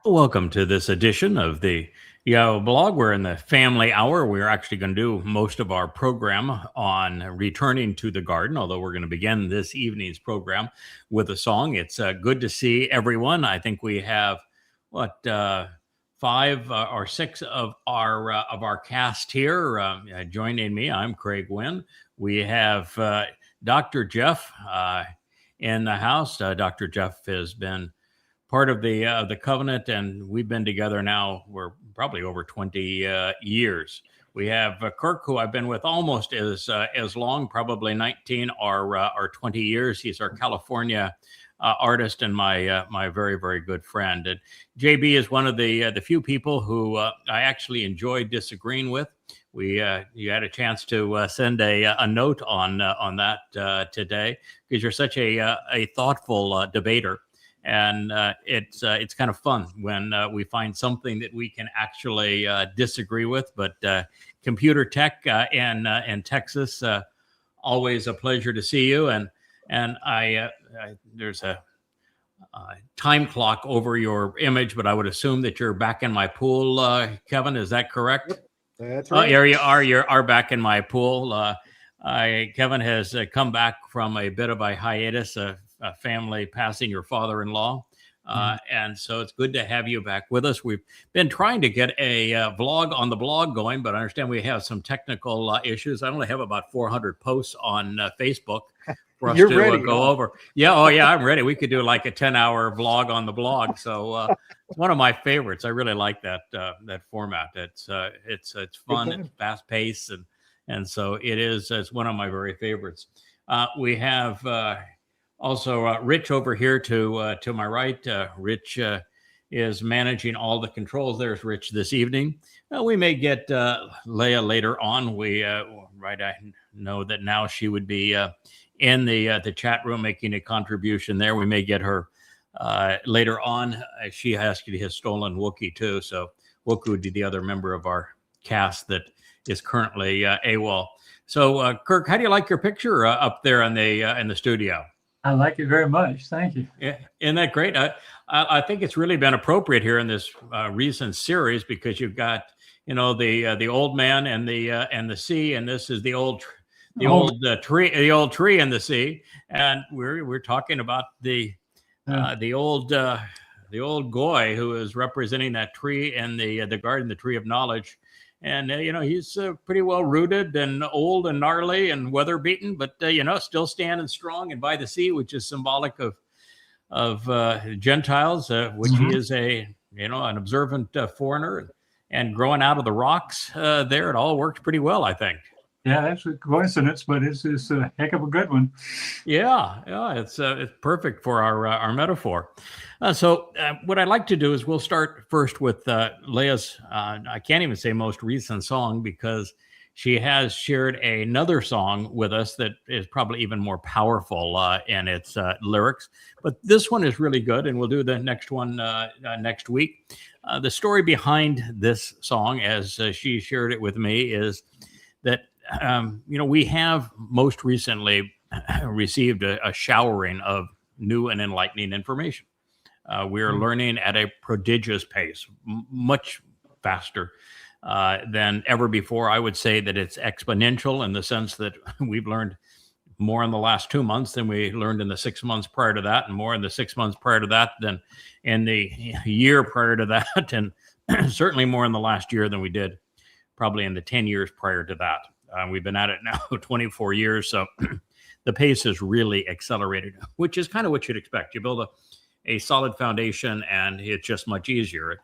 Welcome to this edition of the Yahoo blog. We're in the family hour. We're actually going to do most of our program on returning to the garden, although we're going to begin this evening's program with a song. It's good to see everyone. I think we have five or six of our cast here joining me. I'm Craig Wynn. We have Dr. Jeff in the house. Dr. Jeff has been part of the covenant, and we've been together now. We're probably over 20 years. We have Kirk, who I've been with almost as long, probably 19 or 20 years. He's our California artist and my very very good friend. And JB is one of the few people who I actually enjoy disagreeing with. You had a chance to send a note on that today, because you're such a thoughtful debater. And it's kind of fun when we find something that we can actually disagree with. But computer tech in Texas, always a pleasure to see you. And there's a time clock over your image, but I would assume that you're back in my pool, Kevin. Is that correct? Yep, that's right. There you are. You are back in my pool. Kevin has come back from a bit of a hiatus. A family passing your father-in-law. And so it's good to have you back with us. We've been trying to get a vlog on the blog going, but I understand we have some technical issues. I only have about 400 posts on Facebook for us to ready, go over. Yeah. Oh yeah, I'm ready. We could do like a 10-hour vlog on the blog. So it's one of my favorites. I really like that format. It's fun. It's fast paced. And so it's one of my very favorites. We have, also, Rich over here to my right. Rich is managing all the controls. There's Rich this evening. We may get Leah later on. I know that now she would be in the chat room making a contribution there. We may get her later on. She actually has stolen Wookie too. So Wookie would be the other member of our cast that is currently AWOL. So Kirk, how do you like your picture up there in the studio? I like it very much. Thank you. Yeah, isn't that great? I think it's really been appropriate here in this recent series, because you've got the old man and the sea, and this is the old tree and the sea, and we're talking about the old goy who is representing that tree and the garden, the tree of knowledge. And, he's pretty well rooted and old and gnarly and weather beaten, but, still standing strong and by the sea, which is symbolic of Gentiles, which he is an observant foreigner, and growing out of the rocks there. It all worked pretty well, I think. Yeah, that's a coincidence, but it's a heck of a good one. Yeah, it's perfect for our metaphor. So what I'd like to do is we'll start first with Leah's, I can't even say most recent song, because she has shared another song with us that is probably even more powerful in its lyrics. But this one is really good, and we'll do the next one next week. The story behind this song, as she shared it with me, is that we have most recently received a showering of new and enlightening information. We're learning at a prodigious pace, much faster than ever before. I would say that it's exponential, in the sense that we've learned more in the last 2 months than we learned in the 6 months prior to that, and more in the 6 months prior to that than in the year prior to that, and certainly more in the last year than we did probably in the 10 years prior to that. We've been at it now 24 years, so the pace has really accelerated, which is kind of what you'd expect. You build a solid foundation, and it's just much easier.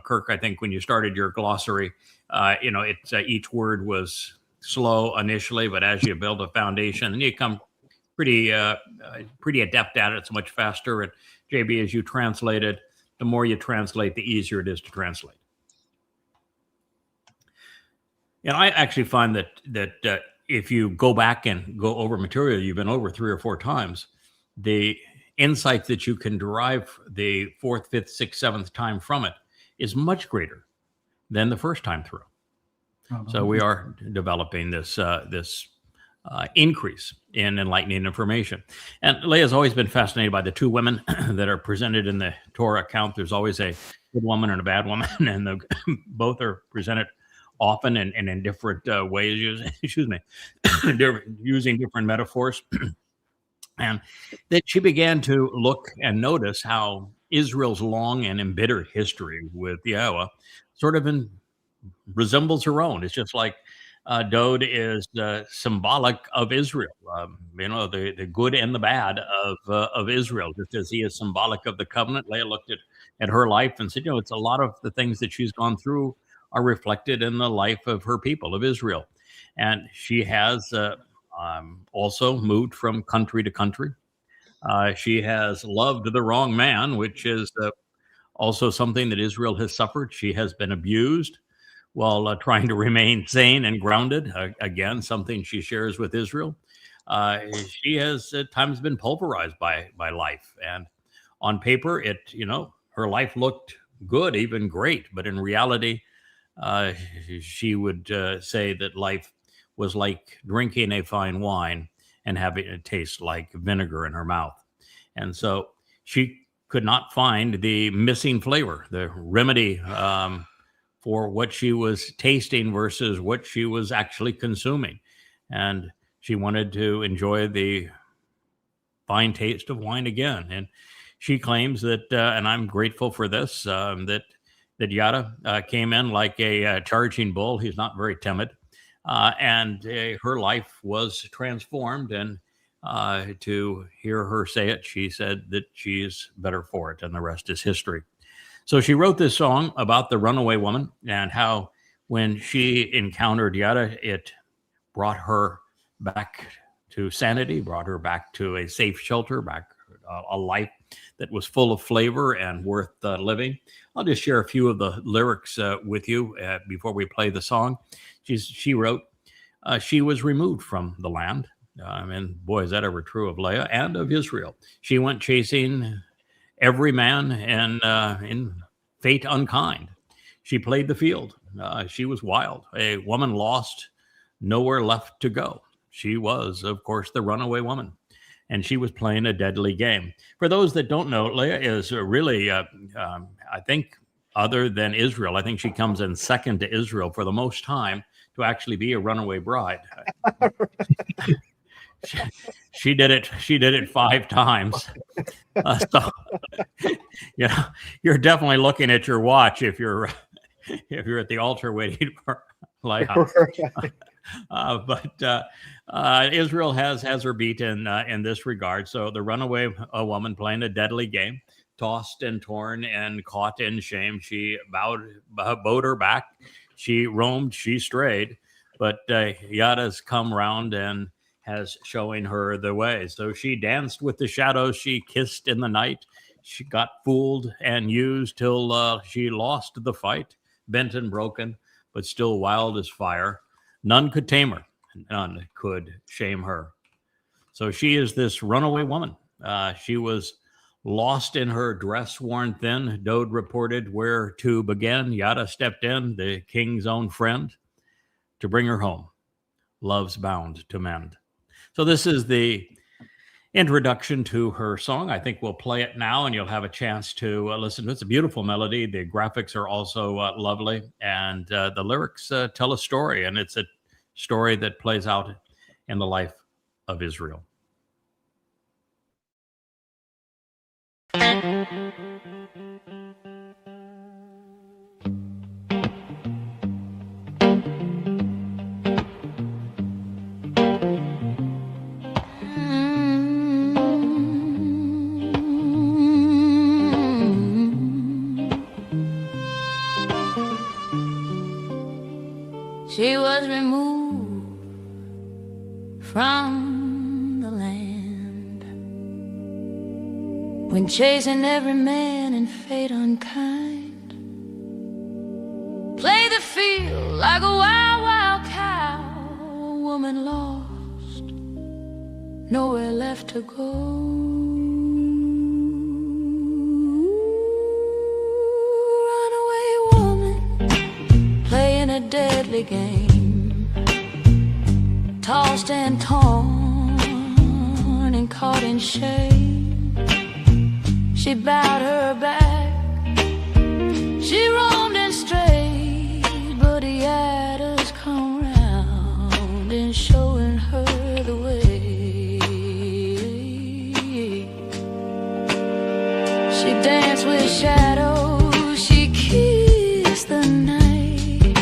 Kirk, I think when you started your glossary, it's each word was slow initially, but as you build a foundation, and you come pretty adept at it, it's much faster. And JB, as you translated, the more you translate, the easier it is to translate. And I actually find that if you go back and go over material you've been over 3 or 4 times, the insight that you can derive the 4th, 5th, 6th, 7th time from it is much greater than the first time through. So we are developing this increase in enlightening information. And Leah's always been fascinated by the two women that are presented in the Torah account. There's always a good woman and a bad woman, and both are presented often and in different ways, excuse me, using different metaphors. And that she began to look and notice how Israel's long and embittered history with Yahweh sort of resembles her own. It's just like Dode is symbolic of Israel, the good and the bad of Israel, just as he is symbolic of the covenant. Leah looked at her life and said, it's a lot of the things that she's gone through are reflected in the life of her people, of Israel. And she has also moved from country to country. She has loved the wrong man, which is also something that Israel has suffered. She has been abused while trying to remain sane and grounded. Again, something she shares with Israel. She has at times been pulverized by life. And on paper, her life looked good, even great. But in reality, she would say that life was like drinking a fine wine and having it taste like vinegar in her mouth. And so she could not find the missing flavor, the remedy for what she was tasting versus what she was actually consuming. And she wanted to enjoy the fine taste of wine again. And she claims that, and I'm grateful for this, that Yada came in like a charging bull. He's not very timid. And her life was transformed. And to hear her say it, she said that she's better for it, and the rest is history. So she wrote this song about the runaway woman and how when she encountered Yada, it brought her back to sanity, brought her back to a safe shelter, back a life that was full of flavor and worth living. I'll just share a few of the lyrics with you before we play the song. She wrote, she was removed from the land. And boy, is that ever true of Leah and of Israel. She went chasing every man and in fate unkind. She played the field. She was wild, a woman lost, nowhere left to go. She was, of course, the runaway woman, and she was playing a deadly game. For those that don't know, Leah is really, I think, other than Israel, I think she comes in second to Israel for the most time to actually be a runaway bride. She did it. She did it 5 times. So, you're definitely looking at your watch if you're at the altar waiting for Leah. But Israel has her beat in this regard. So the runaway woman playing a deadly game, tossed and torn and caught in shame. She bowed her back. She roamed. She strayed. But Yada's come round and has showing her the way. So she danced with the shadows. She kissed in the night. She got fooled and used till she lost the fight, bent and broken, but still wild as fire. None could tame her. None could shame her. So she is this runaway woman. She was lost in her dress worn thin. Dode reported where to begin. Yada stepped in, the king's own friend, to bring her home. Love's bound to mend. So this is the introduction to her song. I think we'll play it now, and you'll have a chance to listen to it. It's a beautiful melody. The graphics are also lovely, and the lyrics tell a story, and it's a story that plays out in the life of Israel. She was removed from the land when chasing every man in fate unkind. Play the field like a wild, wild cow, a woman lost, nowhere left to go. Runaway woman playing a deadly game, tossed and torn and caught in shame. She bowed her back, she roamed and strayed, but he had us come round and showing her the way. She danced with shadows, she kissed the night,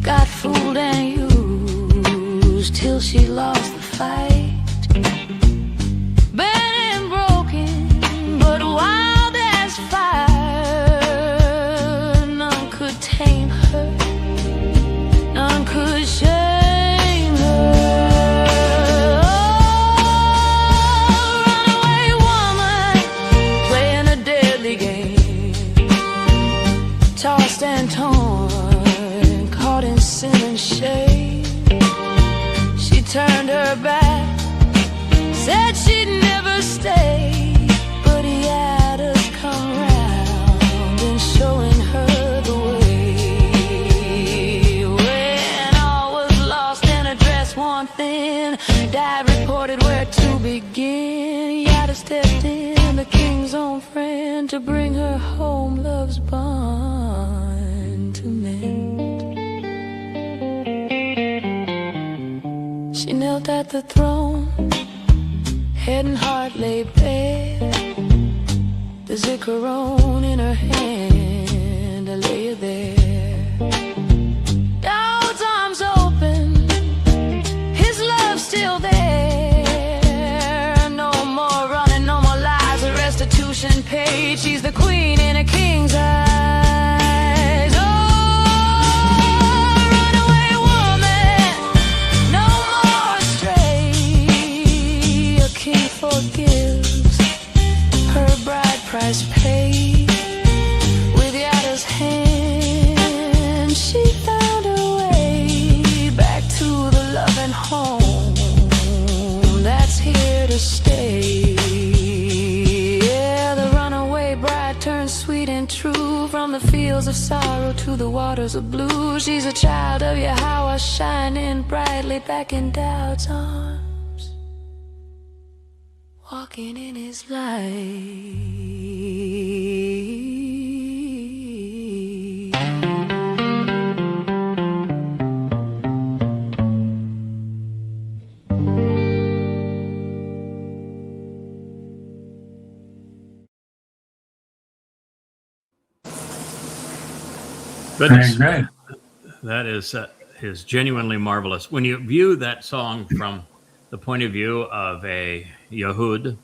got fooled and used till she lost the fight. Bent and broken, but wild as fire. None could tame her, none could shame her. Oh, runaway woman, playing a deadly game, tossed and torn, caught in sin and shame. She turned her back, said she'd never stay, but he had us come round and showing her the way. When all was lost and a dress worn thin, dad reported where to begin. Yada stepped in, the king's own friend, to bring her home love's bond to mend. She knelt at the throne, head and heart lay bare, the zikaron in her hand, I lay there. God's arms open, his love still there. No more running, no more lies, a restitution paid. She's the queen in a king's eyes. Oh, runaway woman, no more astray. A king forgives, her bride price paid. With Yada's hand, she found her way back to the loving home that's here to stay. Yeah, the runaway bride turns sweet and true, from the fields of sorrow to the waters of blue. She's a child of Yahweh, shining brightly back in Daud's arms, walking in his light. Goodness, Great. that is genuinely marvelous. When you view that song from the point of view of a Yehud,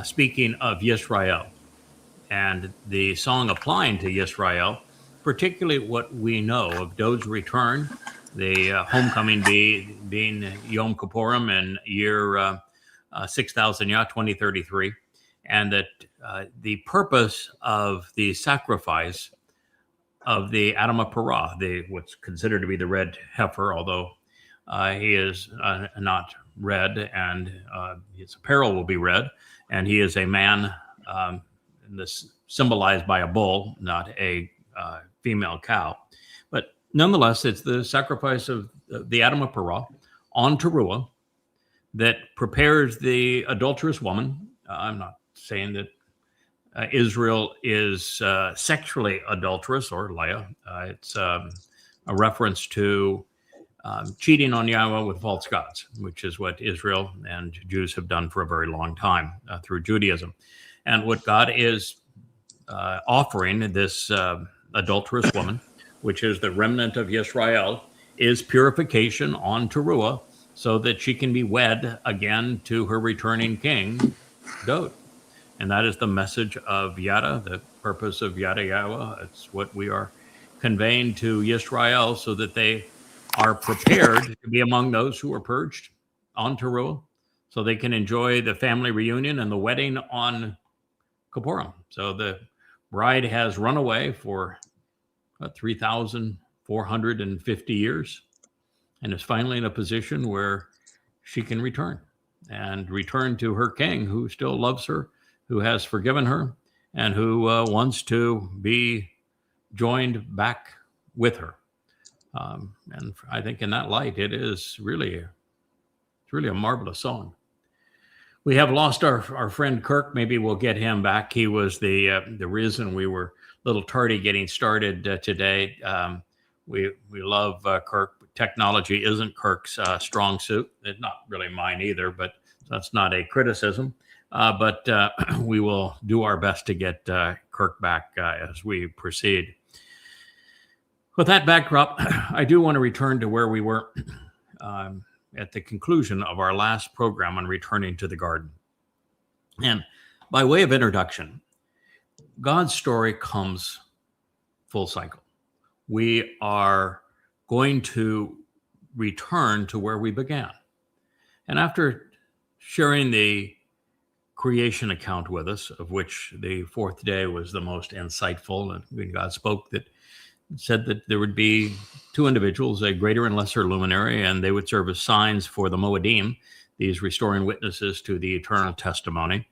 speaking of Yisrael, and the song applying to Yisrael, particularly what we know of Dod's return, the homecoming being Yom Kippurim in year 6000 Yah 2033, and that the purpose of the sacrifice of the Adam Parah, what's considered to be the red heifer, although he is not red, and his apparel will be red, and he is a man, this symbolized by a bull, not a female cow. But nonetheless, it's the sacrifice of the Adam Parah on Teruah that prepares the adulterous woman. I'm not saying that Israel is sexually adulterous, or Leah. It's a reference to cheating on Yahweh with false gods, which is what Israel and Jews have done for a very long time through Judaism. And what God is offering this adulterous woman, which is the remnant of Yisrael, is purification on Teruah, so that she can be wed again to her returning king, Dod. And that is the message of Yada, the purpose of Yada Yahweh. It's what we are conveying to Yisrael, so that they are prepared to be among those who are purged on Teruah, so they can enjoy the family reunion and the wedding on Kippurim. So the bride has run away for 3,450 years and is finally in a position where she can return to her king, who still loves her, who has forgiven her, and who wants to be joined back with her. And I think in that light, it is really It's really a marvelous song. We have lost our friend Kirk. Maybe we'll get him back. He was the reason we were a little tardy getting started today. We love Kirk. Technology isn't Kirk's strong suit. It's not really mine either, but that's not a criticism. But we will do our best to get Kirk back as we proceed. With that backdrop, I do want to return to where we were at the conclusion of our last program on returning to the garden. And by way of introduction, God's story comes full cycle. We are going to return to where we began. And after sharing the creation account with us, of which the fourth day was the most insightful, and when God spoke, that said that there would be two individuals, a greater and lesser luminary, and they would serve as signs for the Moedim, these restoring witnesses to the eternal testimony,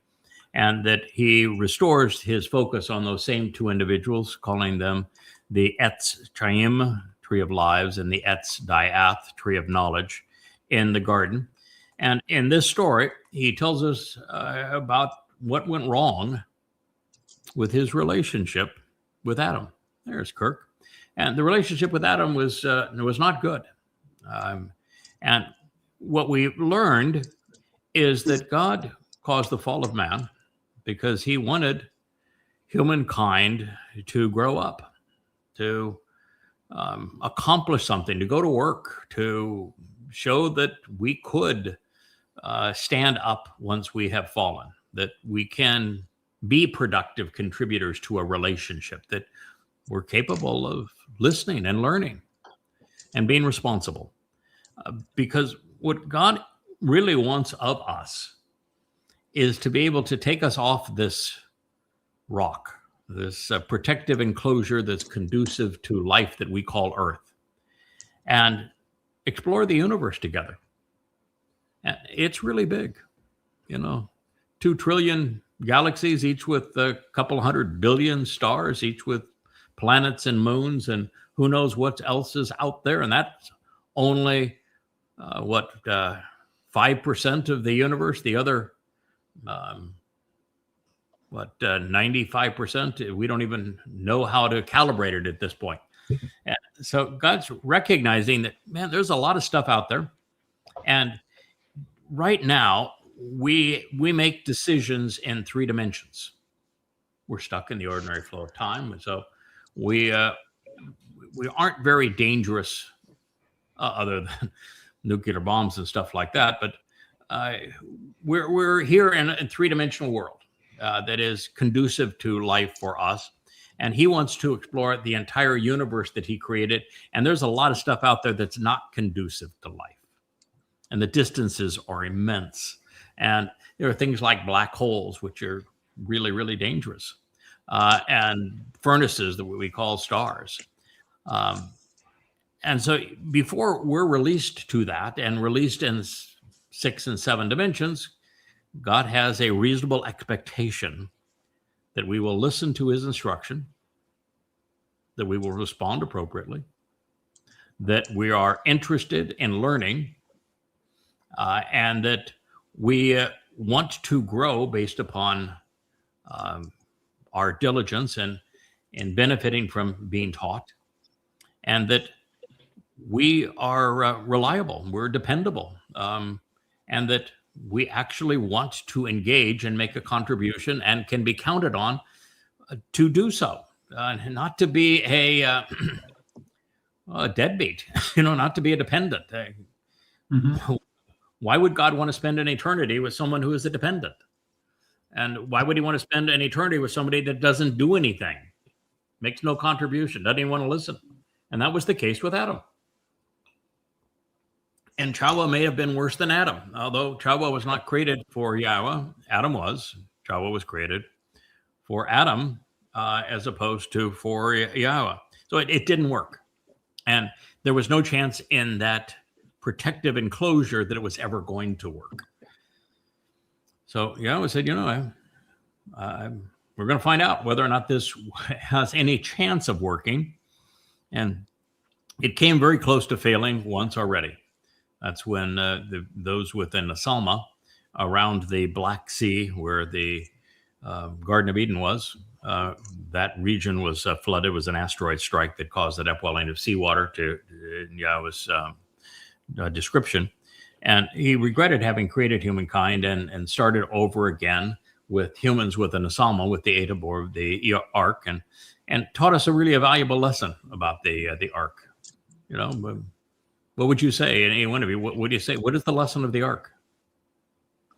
and that he restores his focus on those same two individuals, calling them the Etz Chaim, tree of lives, and the Etz Diath, tree of knowledge, in the garden. And in this story, he tells us about what went wrong with his relationship with Adam. There's Kirk. And the relationship with Adam was not good. And what we learned is that God caused the fall of man because he wanted humankind to grow up, to accomplish something, to go to work, to show that we could stand up once we have fallen, that we can be productive contributors to a relationship, that we're capable of listening and learning and being responsible. Because what God really wants of us is to be able to take us off this rock, this protective enclosure that's conducive to life that we call Earth, and explore the universe together. And it's really big, 2 trillion galaxies, each with a couple 100 billion stars, each with planets and moons, and who knows what else is out there. And that's only 5% of the universe. The other 95%, we don't even know how to calibrate it at this point. And so God's recognizing that, man, there's a lot of stuff out there. And right now, we make decisions in 3 dimensions. We're stuck in the ordinary flow of time. And so we aren't very dangerous other than nuclear bombs and stuff like that. But we're here in a 3-dimensional world that is conducive to life for us. And he wants to explore the entire universe that he created. And there's a lot of stuff out there that's not conducive to life. And the distances are immense. And there are things like black holes, which are really, really dangerous. And furnaces that we call stars. And so before we're released to that and released in 6 and 7 dimensions, God has a reasonable expectation that we will listen to his instruction, that we will respond appropriately, that we are interested in learning, and that we want to grow based upon our diligence and in benefiting from being taught, and that we are reliable, we're dependable, and that we actually want to engage and make a contribution and can be counted on to do so, not to be a deadbeat, not to be a dependent. Mm-hmm. Why would God want to spend an eternity with someone who is a dependent? And why would he want to spend an eternity with somebody that doesn't do anything, makes no contribution, doesn't even want to listen? And that was the case with Adam. And Chawa may have been worse than Adam, although Chawa was not created for Yahweh. Adam was. Chawa was created for Adam as opposed to for Yahweh. So it didn't work. And there was no chance in that protective enclosure that it was ever going to work. So Yahweh said, we're going to find out whether or not this has any chance of working. And it came very close to failing once already. That's when those within the Salma around the Black Sea, where the Garden of Eden was, that region was flooded. It was an asteroid strike that caused the upwelling of seawater it was a description. And he regretted having created humankind and started over again with humans within the Salma, with the aid of the ark, and taught us a valuable lesson about the ark. What would you say? Any one of you, what would you say? What is the lesson of the ark?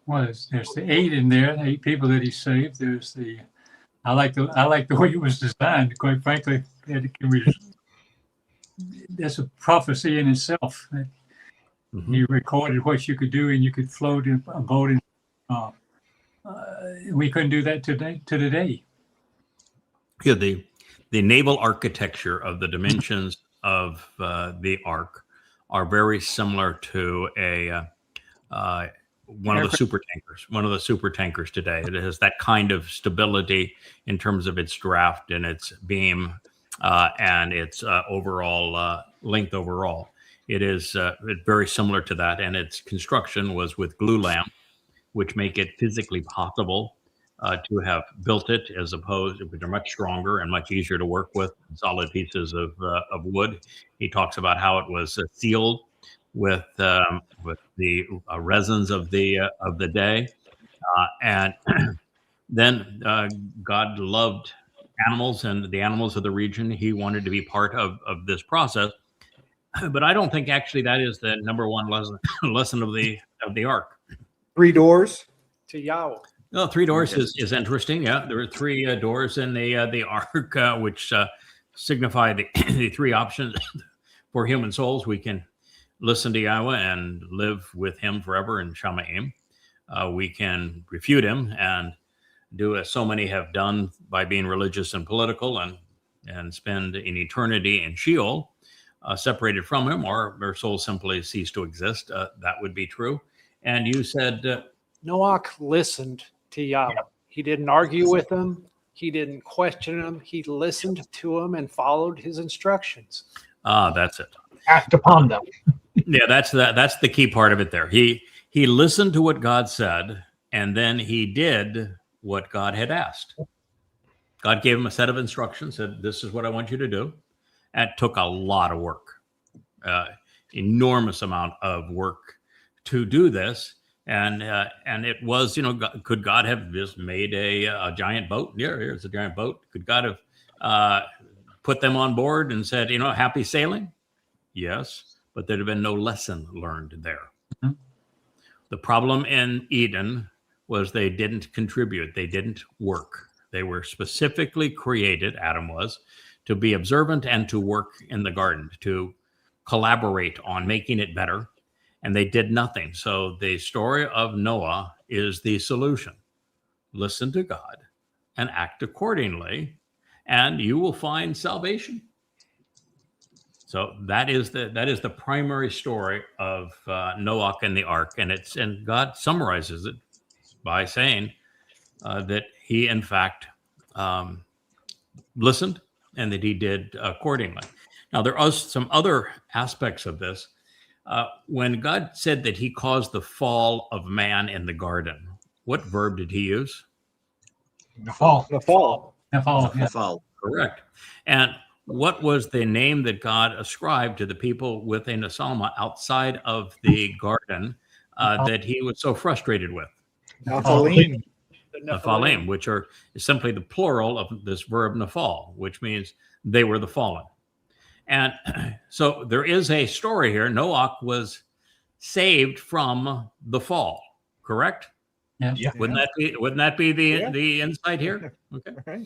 Well, there's the 8 in there, 8 people that he saved. There's I like the way it was designed. Quite frankly, that's a prophecy in itself. Mm-hmm. He recorded what you could do, and you could float in a boat. We couldn't do that today. Yeah, the naval architecture of the dimensions of the ark are very similar to one of the super tankers today. It has that kind of stability in terms of its draft and its beam and its overall length overall. It is very similar to that, and its construction was with glue lamp, which make it physically possible to have built it, as opposed, which are much stronger and much easier to work with, solid pieces of wood. He talks about how it was sealed with the resins of the day, and then God loved animals and the animals of the region. He wanted to be part of this process, but I don't think actually that is the number one lesson of the ark. 3 doors to Yahweh. No, 3 doors is interesting. Yeah, there are 3 doors in the ark, which signify the 3 options for human souls. We can listen to Yahweh and live with him forever in Shamaim. We can refute him and do as so many have done by being religious and political and spend an eternity in Sheol, separated from him, or their soul simply cease to exist. That would be true. And you said Noach listened to Yahweh. Yeah. He didn't argue with him. He didn't question him. He listened to him and followed his instructions. That's it. Act upon them. Yeah, that's the key part of it there. He listened to what God said, and then he did what God had asked. God gave him a set of instructions, said, this is what I want you to do. That took a lot of work, enormous amount of work to do this. And it was, could God have just made a giant boat? Yeah, here's a giant boat. Could God have put them on board and said, happy sailing? Yes, but there'd have been no lesson learned there. Mm-hmm. The problem in Eden was they didn't contribute. They didn't work. They were specifically created, Adam was, to be observant and to work in the garden, to collaborate on making it better. And they did nothing. So the story of Noah is the solution. Listen to God and act accordingly, and you will find salvation. So that is the primary story of Noah and the ark, and God summarizes it by saying that he in fact listened and that he did accordingly. Now there are some other aspects of this. When God said that he caused the fall of man in the garden, what verb did he use? The fall. The fall. The fall. The fall. Correct. And what was the name that God ascribed to the people within the Salma outside of the garden that he was so frustrated with? Nephilim. Nephilim, which is simply the plural of this verb nephal, which means they were the fallen. And so there is a story here. Noach was saved from the fall, correct? Yes. Yeah. Wouldn't that be the insight here? Okay. Right.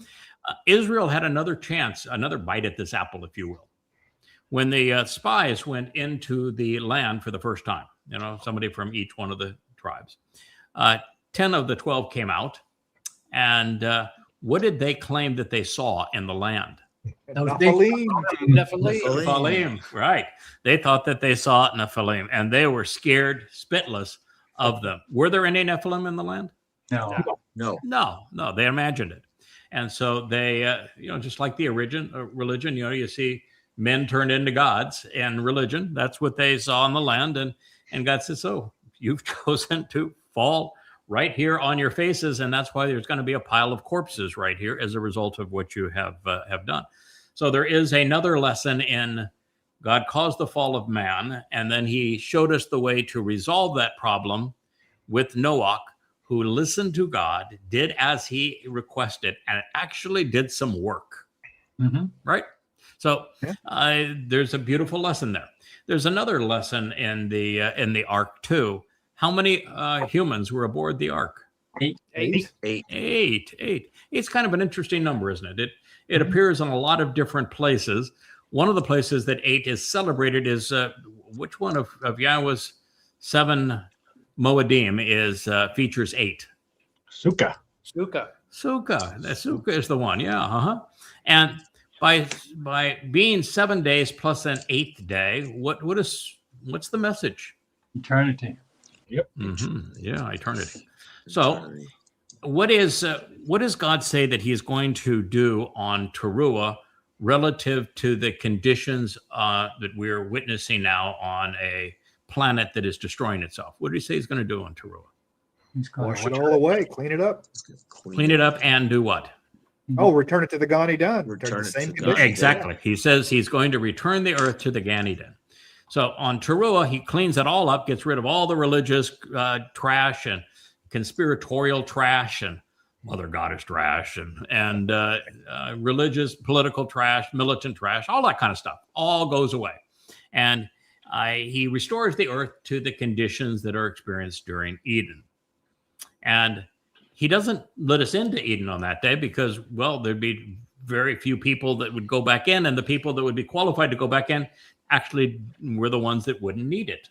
Israel had another chance, another bite at this apple, if you will. When the spies went into the land for the first time, somebody from each one of the tribes, 10 of the 12 came out. And what did they claim that they saw in the land? Nephilim. Right. They thought that they saw Nephilim, and they were scared spitless of them. Were there any Nephilim in the land? No. No. They imagined it. And so they, just like the religion, you see men turned into gods and religion. That's what they saw in the land. And God says, so you've chosen to fall right here on your faces, and that's why there's going to be a pile of corpses right here as a result of what you have done. So there is another lesson in God caused the fall of man, and then he showed us the way to resolve that problem with Noah, who listened to God, did as he requested, and actually did some work. Mm-hmm. Right? So there's a beautiful lesson there. There's another lesson in the ark too. How many humans were aboard the ark? Eight. Eight. It's kind of an interesting number, isn't it? It appears in a lot of different places. One of the places that 8 is celebrated is which one of Yahweh's 7 Moedim features 8? Sukkah. Sukkah. Sukkah is the one. Yeah. And by being 7 days plus an 8th day, what's the message? Eternity. Yep. Yeah, eternity. So, what does God say that He's going to do on Teruah relative to the conditions that we're witnessing now on a planet that is destroying itself? What did He say He's going to do on Teruah? He's going Wash it all away, clean it up. Clean it up and do what? Oh, return it to the Gan Eden. Return Return the it same to God. condition. Exactly. He says He's going to return the earth to the Gan Eden. So on Teruah, He cleans it all up, gets rid of all the religious trash and conspiratorial trash and mother goddess trash and religious, political trash, militant trash, all that kind of stuff. All goes away. And He restores the earth to the conditions that are experienced during Eden. And He doesn't let us into Eden on that day because, well, there'd be very few people that would go back in, and the people that would be qualified to go back in actually were the ones that wouldn't need it.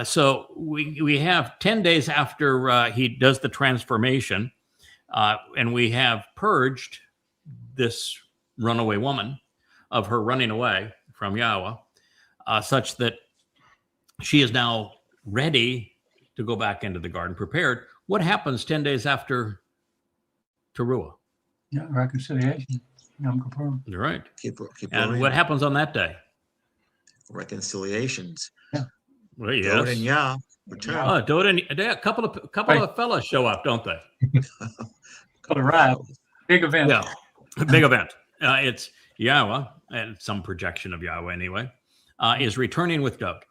So we have 10 days after He does the transformation, and we have purged this runaway woman of her running away from Yahweh, such that she is now ready to go back into the garden, prepared. What happens 10 days after Teruah? Yeah, reconciliation. Yom Kippur. You're right. Keep And what happens on that day? reconciliations. Well, Dod and yes. Yah return. Oh, Dod and a couple of fellas show up, don't they? Could arrive. Big event. Yeah, big event. It's Yahweh, and some projection of Yahweh anyway, is returning with Dod.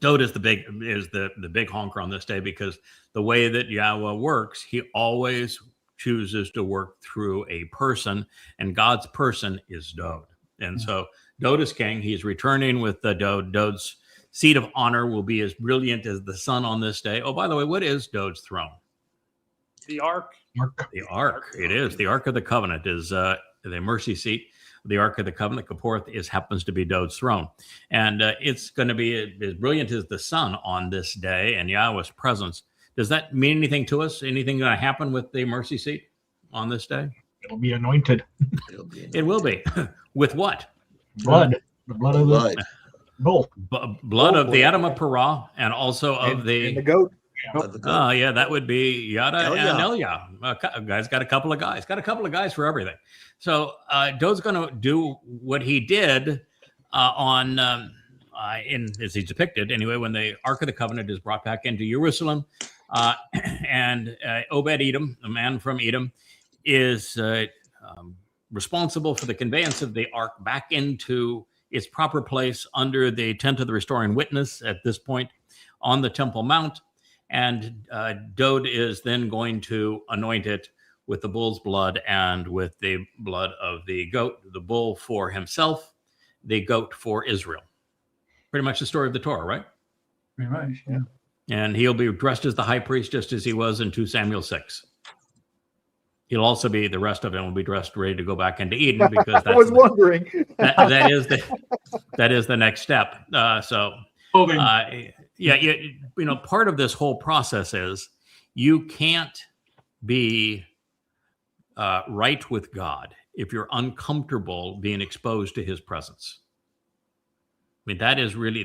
Dod is the big honker on this day because the way that Yahweh works, He always chooses to work through a person, and God's person is Dod. And so Dod is king. He's returning with Dod. Dod's seat of honor will be as brilliant as the sun on this day. Oh, by the way, what is Dod's throne? The ark. The Ark. It is. The Ark of the Covenant is the mercy seat. The Ark of the Covenant, Kaporth, happens to be Dod's throne. And it's going to be as brilliant as the sun on this day and Yahweh's presence. Does that mean anything to us? Anything going to happen with the mercy seat on this day? It'll be anointed. It will be. With what? Blood. The blood of the bull. Blood of the Adam of Parah and also of And the the goat. Oh, yeah, that would be Yada Elia. and Elia. Guy's got a couple of guys. Got a couple of guys for everything. So Dod's going to do what he did as he's depicted anyway, when the Ark of the Covenant is brought back into Jerusalem, and Obed-Edom, a man from Edom, is responsible for the conveyance of the Ark back into its proper place under the tent of the restoring witness at this point on the Temple Mount. And Dod is then going to anoint it with the bull's blood and with the blood of the goat, the bull for himself, the goat for Israel. Pretty much the story of the Torah, right? Pretty much, yeah. And he'll be dressed as the high priest, just as he was in 2 Samuel 6. He'll also be, the rest of him will be dressed ready to go back into Eden, because I was wondering. that is the next step. Part of this whole process is you can't be right with God if you're uncomfortable being exposed to His presence. I mean,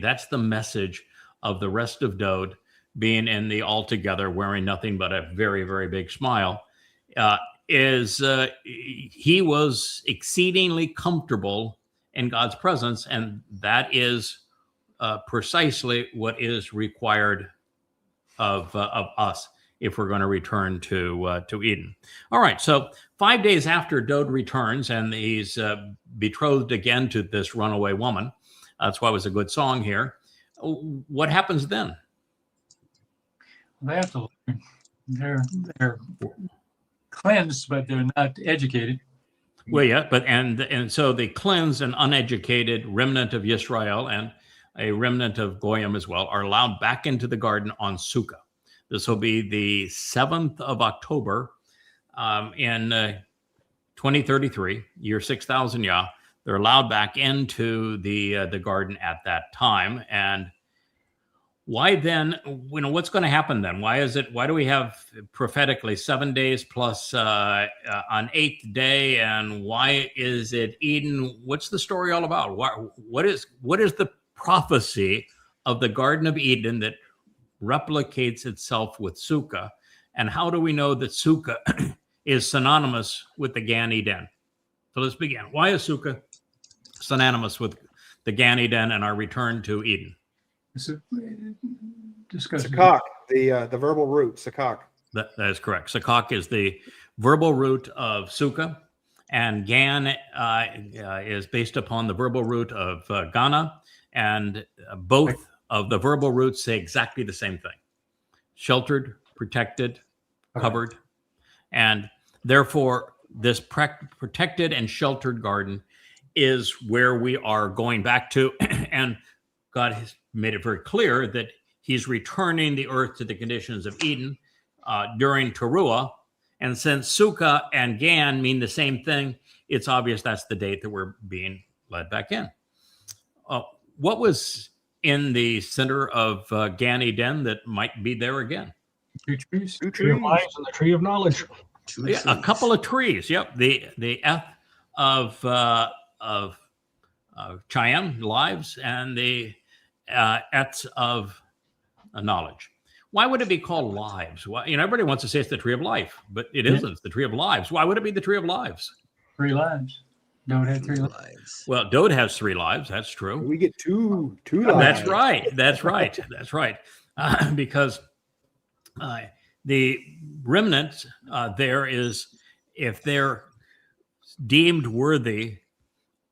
that's the message of the rest of Dod being in the altogether wearing nothing but a very, very big smile. He was exceedingly comfortable in God's presence, and that is precisely what is required of us if we're going to return to Eden. All right, so 5 days after Dode returns and he's betrothed again to this runaway woman, that's why it was a good song here. What happens then? They have to learn. They're cleansed, but they're not educated. Well, yeah, but and so the cleansed and uneducated remnant of Yisrael and a remnant of Goyim as well are allowed back into the garden on Sukkah. This will be the 7th of October in 2033, year 6000 Yah. They're allowed back into the garden at that time. And why then, what's going to happen then? Why do we have prophetically 7 days plus on 8th day? And why is it Eden? What's the story all about? What is the prophecy of the Garden of Eden that replicates itself with Sukkah? And how do we know that Sukkah is synonymous with the Gan Eden? So let's begin. Why is Sukkah synonymous with the Gan Eden and our return to Eden? Sakak, the verbal root, sakak. That is correct. Sakak is the verbal root of Sukkah, and Gan is based upon the verbal root of Ghana, and both of the verbal roots say exactly the same thing: sheltered, protected, covered, and therefore this protected and sheltered garden is where we are going back to, and God has made it very clear that he's returning the earth to the conditions of Eden during Teruah. And since Sukkah and Gan mean the same thing, it's obvious that's the date that we're being led back in. What was in the center of Gan Eden that might be there again? Two trees. Two Tree of trees. life and the tree of knowledge. Yeah, a couple of trees. Yep, the Eth of Chaim, lives, and the Ets of knowledge. Why would it be called lives? Why, everybody wants to say it's the tree of life, but it isn't. It's the tree of lives. Why would it be the tree of lives? 3 lives. Dode had 3 lives. Well, Dode has 3 lives. That's true. We get two lives. That's right. That's right. That's right. Because the remnant there is, if they're deemed worthy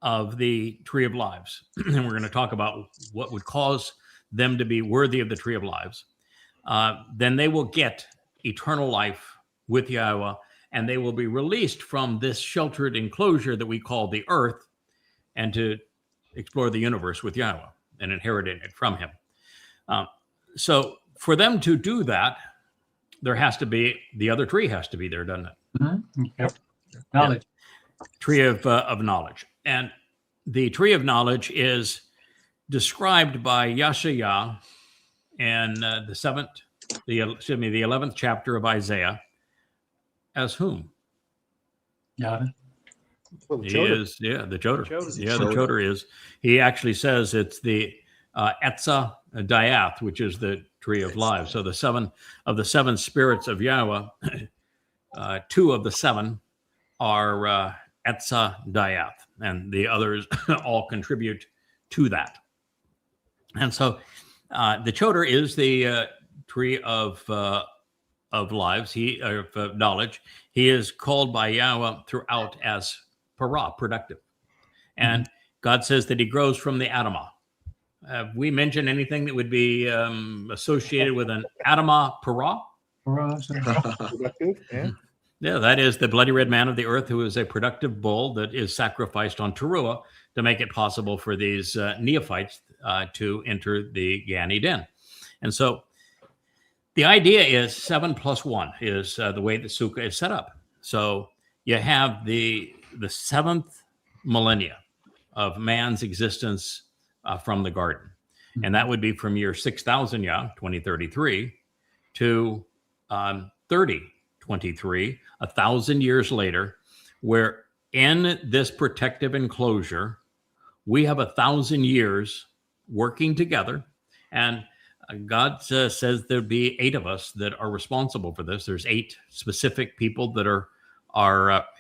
of the tree of lives, and we're going to talk about what would cause them to be worthy of the tree of lives, then they will get eternal life with Yahweh, and they will be released from this sheltered enclosure that we call the earth, and to explore the universe with Yahweh and inheriting it from him. So for them to do that, there has to be, the other tree has to be there, doesn't it? Mm-hmm. Yep. Knowledge. Tree of knowledge. And the tree of knowledge is described by Yashaya in the 11th chapter of Isaiah as whom? Yada. Well, He children. is, the Joder. Joder. Yeah, the Joder is. He actually says it's the Etza Diath, which is the tree of life. So the 7 of the 7 spirits of Yahweh, 2 of the 7 are Etza Diath, and the others all contribute to that. And so the Joder is the tree of lives, of knowledge. He is called by Yahweh throughout as para, productive. And God says that he grows from the Adamah. Have we mentioned anything that would be associated with an Adamah para? Productive, yeah. Yeah, that is the bloody red man of the earth, who is a productive bull that is sacrificed on Teruah to make it possible for these neophytes to enter the Gan Eden. And so the idea is 7 plus 1 is the way the Sukkah is set up. So you have the 7th millennia of man's existence from the garden. And that would be from year 6000 Yah, 2033, to 3023, 1,000 years later, where in this protective enclosure, we have 1,000 years working together. And God says there'd be 8 of us that are responsible for this. There's 8 specific people that are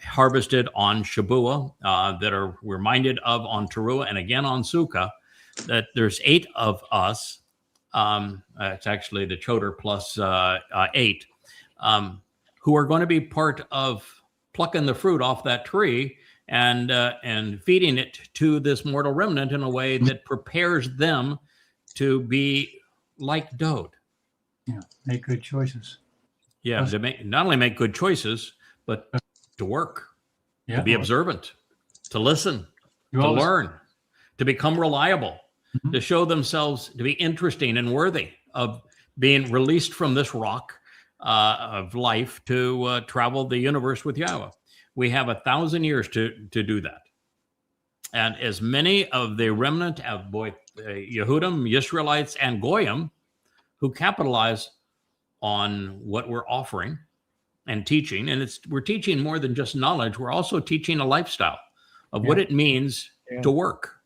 harvested on Shabuah, that are reminded of on Teruah and again on Sukkah. that there's 8 of us. It's actually the Choder plus 8, who are going to be part of plucking the fruit off that tree and feeding it to this mortal remnant in a way that prepares them to be like Dode. Yeah, make good choices. Yeah, to not only make good choices, but to work, Yeah, to be observant, to listen, You to always- learn, to become reliable, Mhm. to show themselves to be interesting and worthy of being released from this rock of life to travel the universe with Yahweh. We have 1,000 years to do that. And as many of the remnant of both Yehudim, Israelites, and Goyim who capitalize on what we're offering and teaching, and we're teaching more than just knowledge, we're also teaching a lifestyle of what it means to work,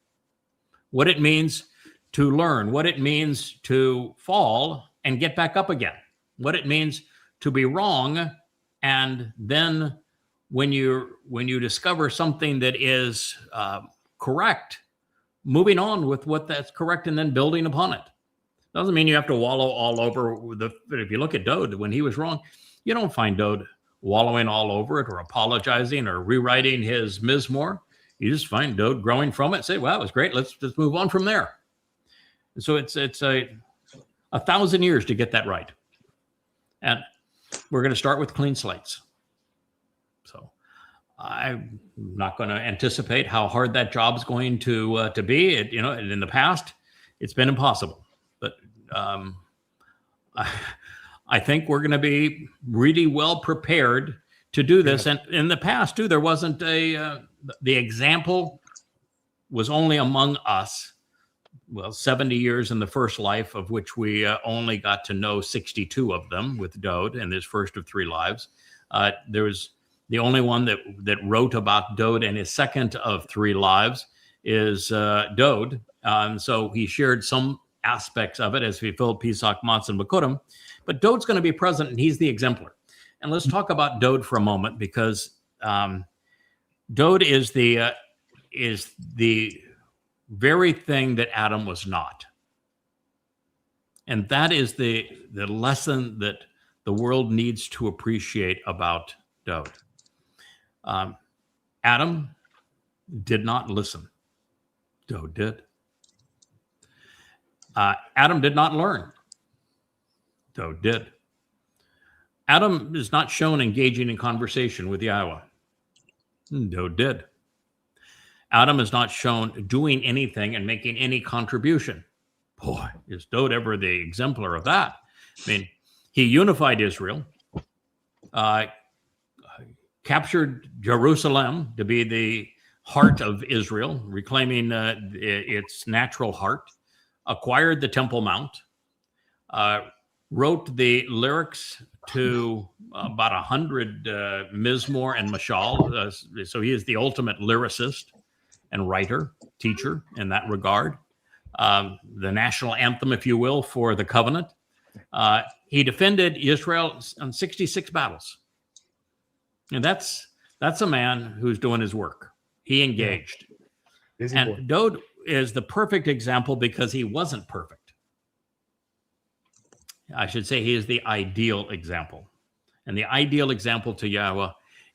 what it means to learn, what it means to fall and get back up again, what it means to be wrong, and then when you discover something that is correct, moving on with what that's correct and then building upon it. Doesn't mean you have to wallow all over but if you look at Dode, when he was wrong, you don't find Dode wallowing all over it or apologizing or rewriting his Mizmor. You just find Dode growing from it, say, well, it was great, let's move on from there. So it's 1,000 years to get that right. And we're going to start with clean slates. So I'm not going to anticipate how hard that job's going to be. In the past, it's been impossible. But I think we're going to be really well prepared to do this. And in the past, too, there wasn't the example was only among us. Well, 70 years in the first life, of which we only got to know 62 of them with Dode in his first of 3 lives. There was the only one that wrote about Dode in his second of 3 lives is Dode. So he shared some aspects of it as we filled Pesach, Matzah, and Bakurim. But Dode's going to be present, and he's the exemplar. And let's talk about Dode for a moment, because Dode is the very thing that Adam was not. And that is the lesson that the world needs to appreciate about Dode. Adam did not listen. Dode did. Adam did not learn. Dode did. Adam is not shown engaging in conversation with Yahweh. Dode did. Adam is not shown doing anything and making any contribution. Boy, is Dode ever the exemplar of that. I mean, he unified Israel, captured Jerusalem to be the heart of Israel, reclaiming its natural heart, acquired the Temple Mount, wrote the lyrics to about 100 Mizmor and Mashal. So he is the ultimate lyricist and writer, teacher in that regard. The national anthem, if you will, for the covenant. He defended Israel on 66 battles. And that's a man who's doing his work. He engaged. Busy And boy. Dode is the perfect example because he wasn't perfect. I should say he is the ideal example. And the ideal example to Yahweh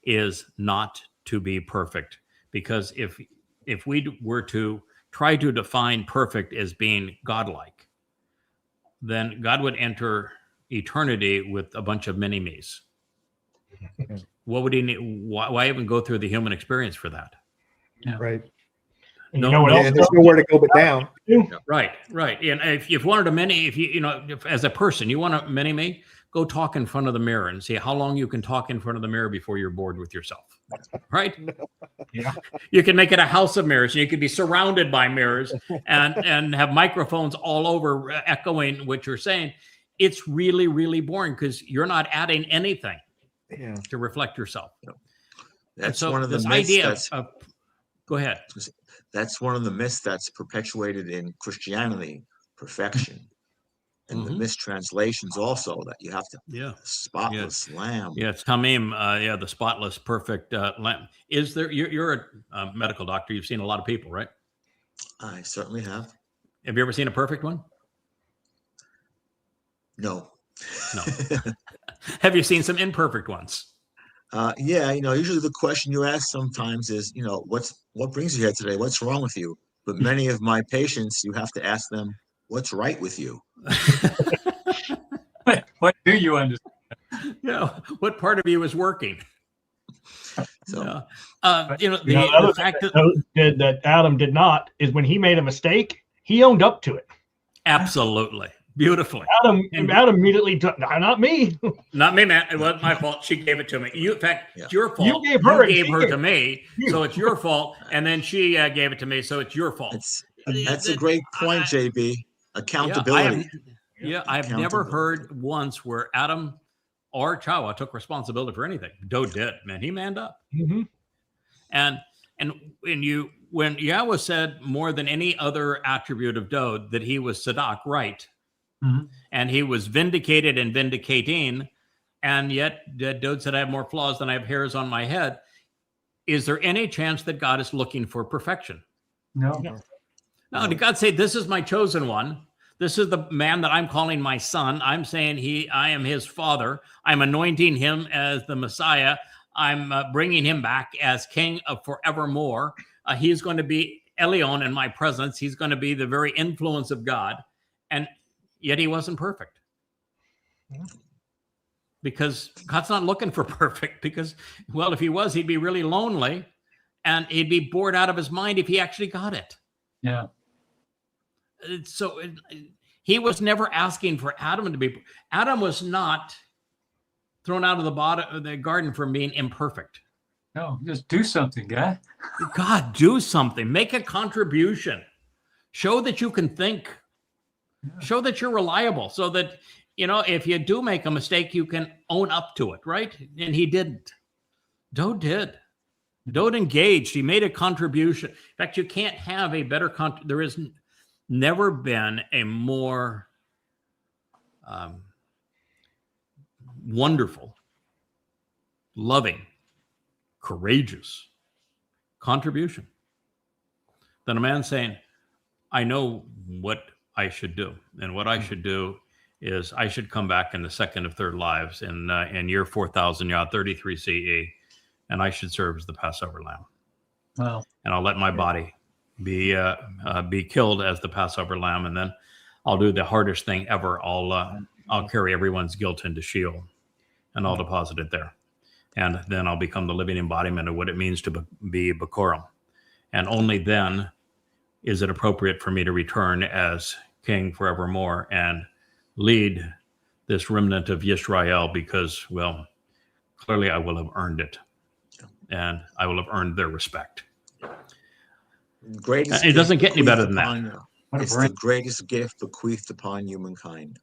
is not to be perfect. Because if we were to try to define perfect as being godlike, then God would enter eternity with a bunch of mini-me's. What would he need? Why even go through the human experience for that? Right. And No, you know what no, else? And there's nowhere to go but down. Right. And if you've wanted a mini, if as a person, you want a mini-me, go talk in front of the mirror and see how long you can talk in front of the mirror before you're bored with yourself. Right? Yeah. You can make it a house of mirrors. You could be surrounded by mirrors and have microphones all over echoing what you're saying. It's really, really boring because you're not adding anything Yeah. to reflect yourself. That's So one of the this myths idea that's of go ahead. that's one of the myths that's perpetuated in Christianity, perfection. And the mistranslations also, that you have to Yeah. spotless lamb. Yeah, it's Tamim. The spotless, perfect lamb. Is there? You're a medical doctor. You've seen a lot of people, right? I certainly have. Have you ever seen a perfect one? No. No. Have you seen some imperfect ones? Yeah, usually the question you ask sometimes is, what brings you here today? What's wrong with you? But many of my patients, you have to ask them, what's right with you? What do you understand? What part of you is working? So, The other fact that that Adam did not is when he made a mistake, he owned up to it. absolutely beautifully. Adam immediately took, not me. Not me, man. It wasn't my fault. She gave it to me. In fact, Yeah. it's your fault. You gave her, You gave she her gave to me, you. so it's your fault. And then she gave it to me, so it's your fault. that's a great point, JB. Accountability. I've never Accountability. heard once where Adam or Chawa took responsibility for anything. Dode did, man. He manned up. Mm-hmm. And when Yahweh said more than any other attribute of Dode that he was Sadak, right? Mm-hmm. And he was vindicated and vindicating, and yet Dode said, I have more flaws than I have hairs on my head. Is there any chance that God is looking for perfection? No. No, did God say, this is my chosen one? This is the man that I'm calling my son. I'm saying I am his father. I'm anointing him as the Messiah. I'm bringing him back as king of forevermore. He's going to be Elion in my presence. He's going to be the very influence of God. And yet he wasn't perfect. Because God's not looking for perfect. Because, well, if he was, he'd be really lonely. And he'd be bored out of his mind if he actually got it. Yeah. So he was never asking for Adam to be. Adam was not thrown out of the garden for being imperfect. No, just do something, guy. God, do something. Make a contribution. Show that you can think. Yeah. Show that you're reliable, so that if you do make a mistake, you can own up to it, right? And he didn't. Dode did. Dode engaged. He made a contribution. In fact, you can't have a better there is never been a more wonderful, loving, courageous contribution than a man saying, I know what I should do. And what I should do is I should come back in the second of third lives in year 4000 Yah 33 CE, and I should serve as the Passover lamb. Wow. And I'll let my body be killed as the Passover lamb, and then I'll do the hardest thing ever. I'll carry everyone's guilt into Sheol, and I'll deposit it there, and then I'll become the living embodiment of what it means to be Bikorim. And only then is it appropriate for me to return as king forevermore and lead this remnant of Yisrael, because, well, clearly I will have earned it, and I will have earned their respect. It doesn't get any better than that. It's the greatest gift bequeathed upon humankind.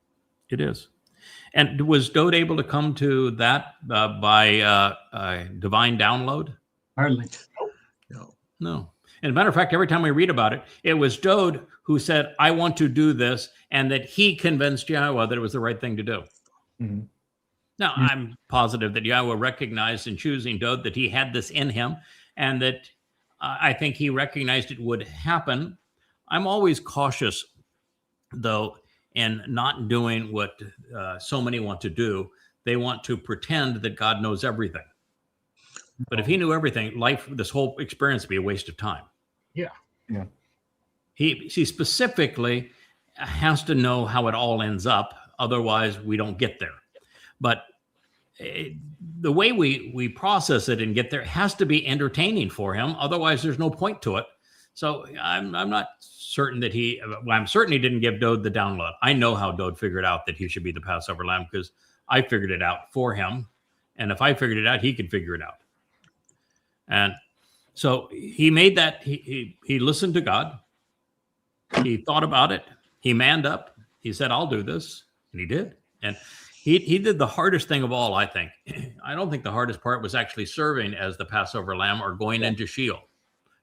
It is. And was Dode able to come to that by divine download? Hardly. No. And as a matter of fact, every time we read about it, it was Dode who said, I want to do this, and that he convinced Yahweh that it was the right thing to do. Mm-hmm. Now, I'm positive that Yahweh recognized in choosing Dode that he had this in him, and that I think he recognized it would happen. I'm always cautious, though, in not doing what so many want to do. They want to pretend that God knows everything. But if he knew everything, this whole experience would be a waste of time. Yeah. Yeah. He specifically has to know how it all ends up. Otherwise, we don't get there. But the way we process it and get there has to be entertaining for him. Otherwise, there's no point to it. So I'm not certain that I'm certain he didn't give Dode the download. I know how Dode figured out that he should be the Passover lamb, because I figured it out for him. And if I figured it out, he could figure it out. And so he made that, he listened to God. He thought about it. He manned up. He said, I'll do this. And he did. And he did the hardest thing of all, I think. I don't think the hardest part was actually serving as the Passover lamb or going into Sheol.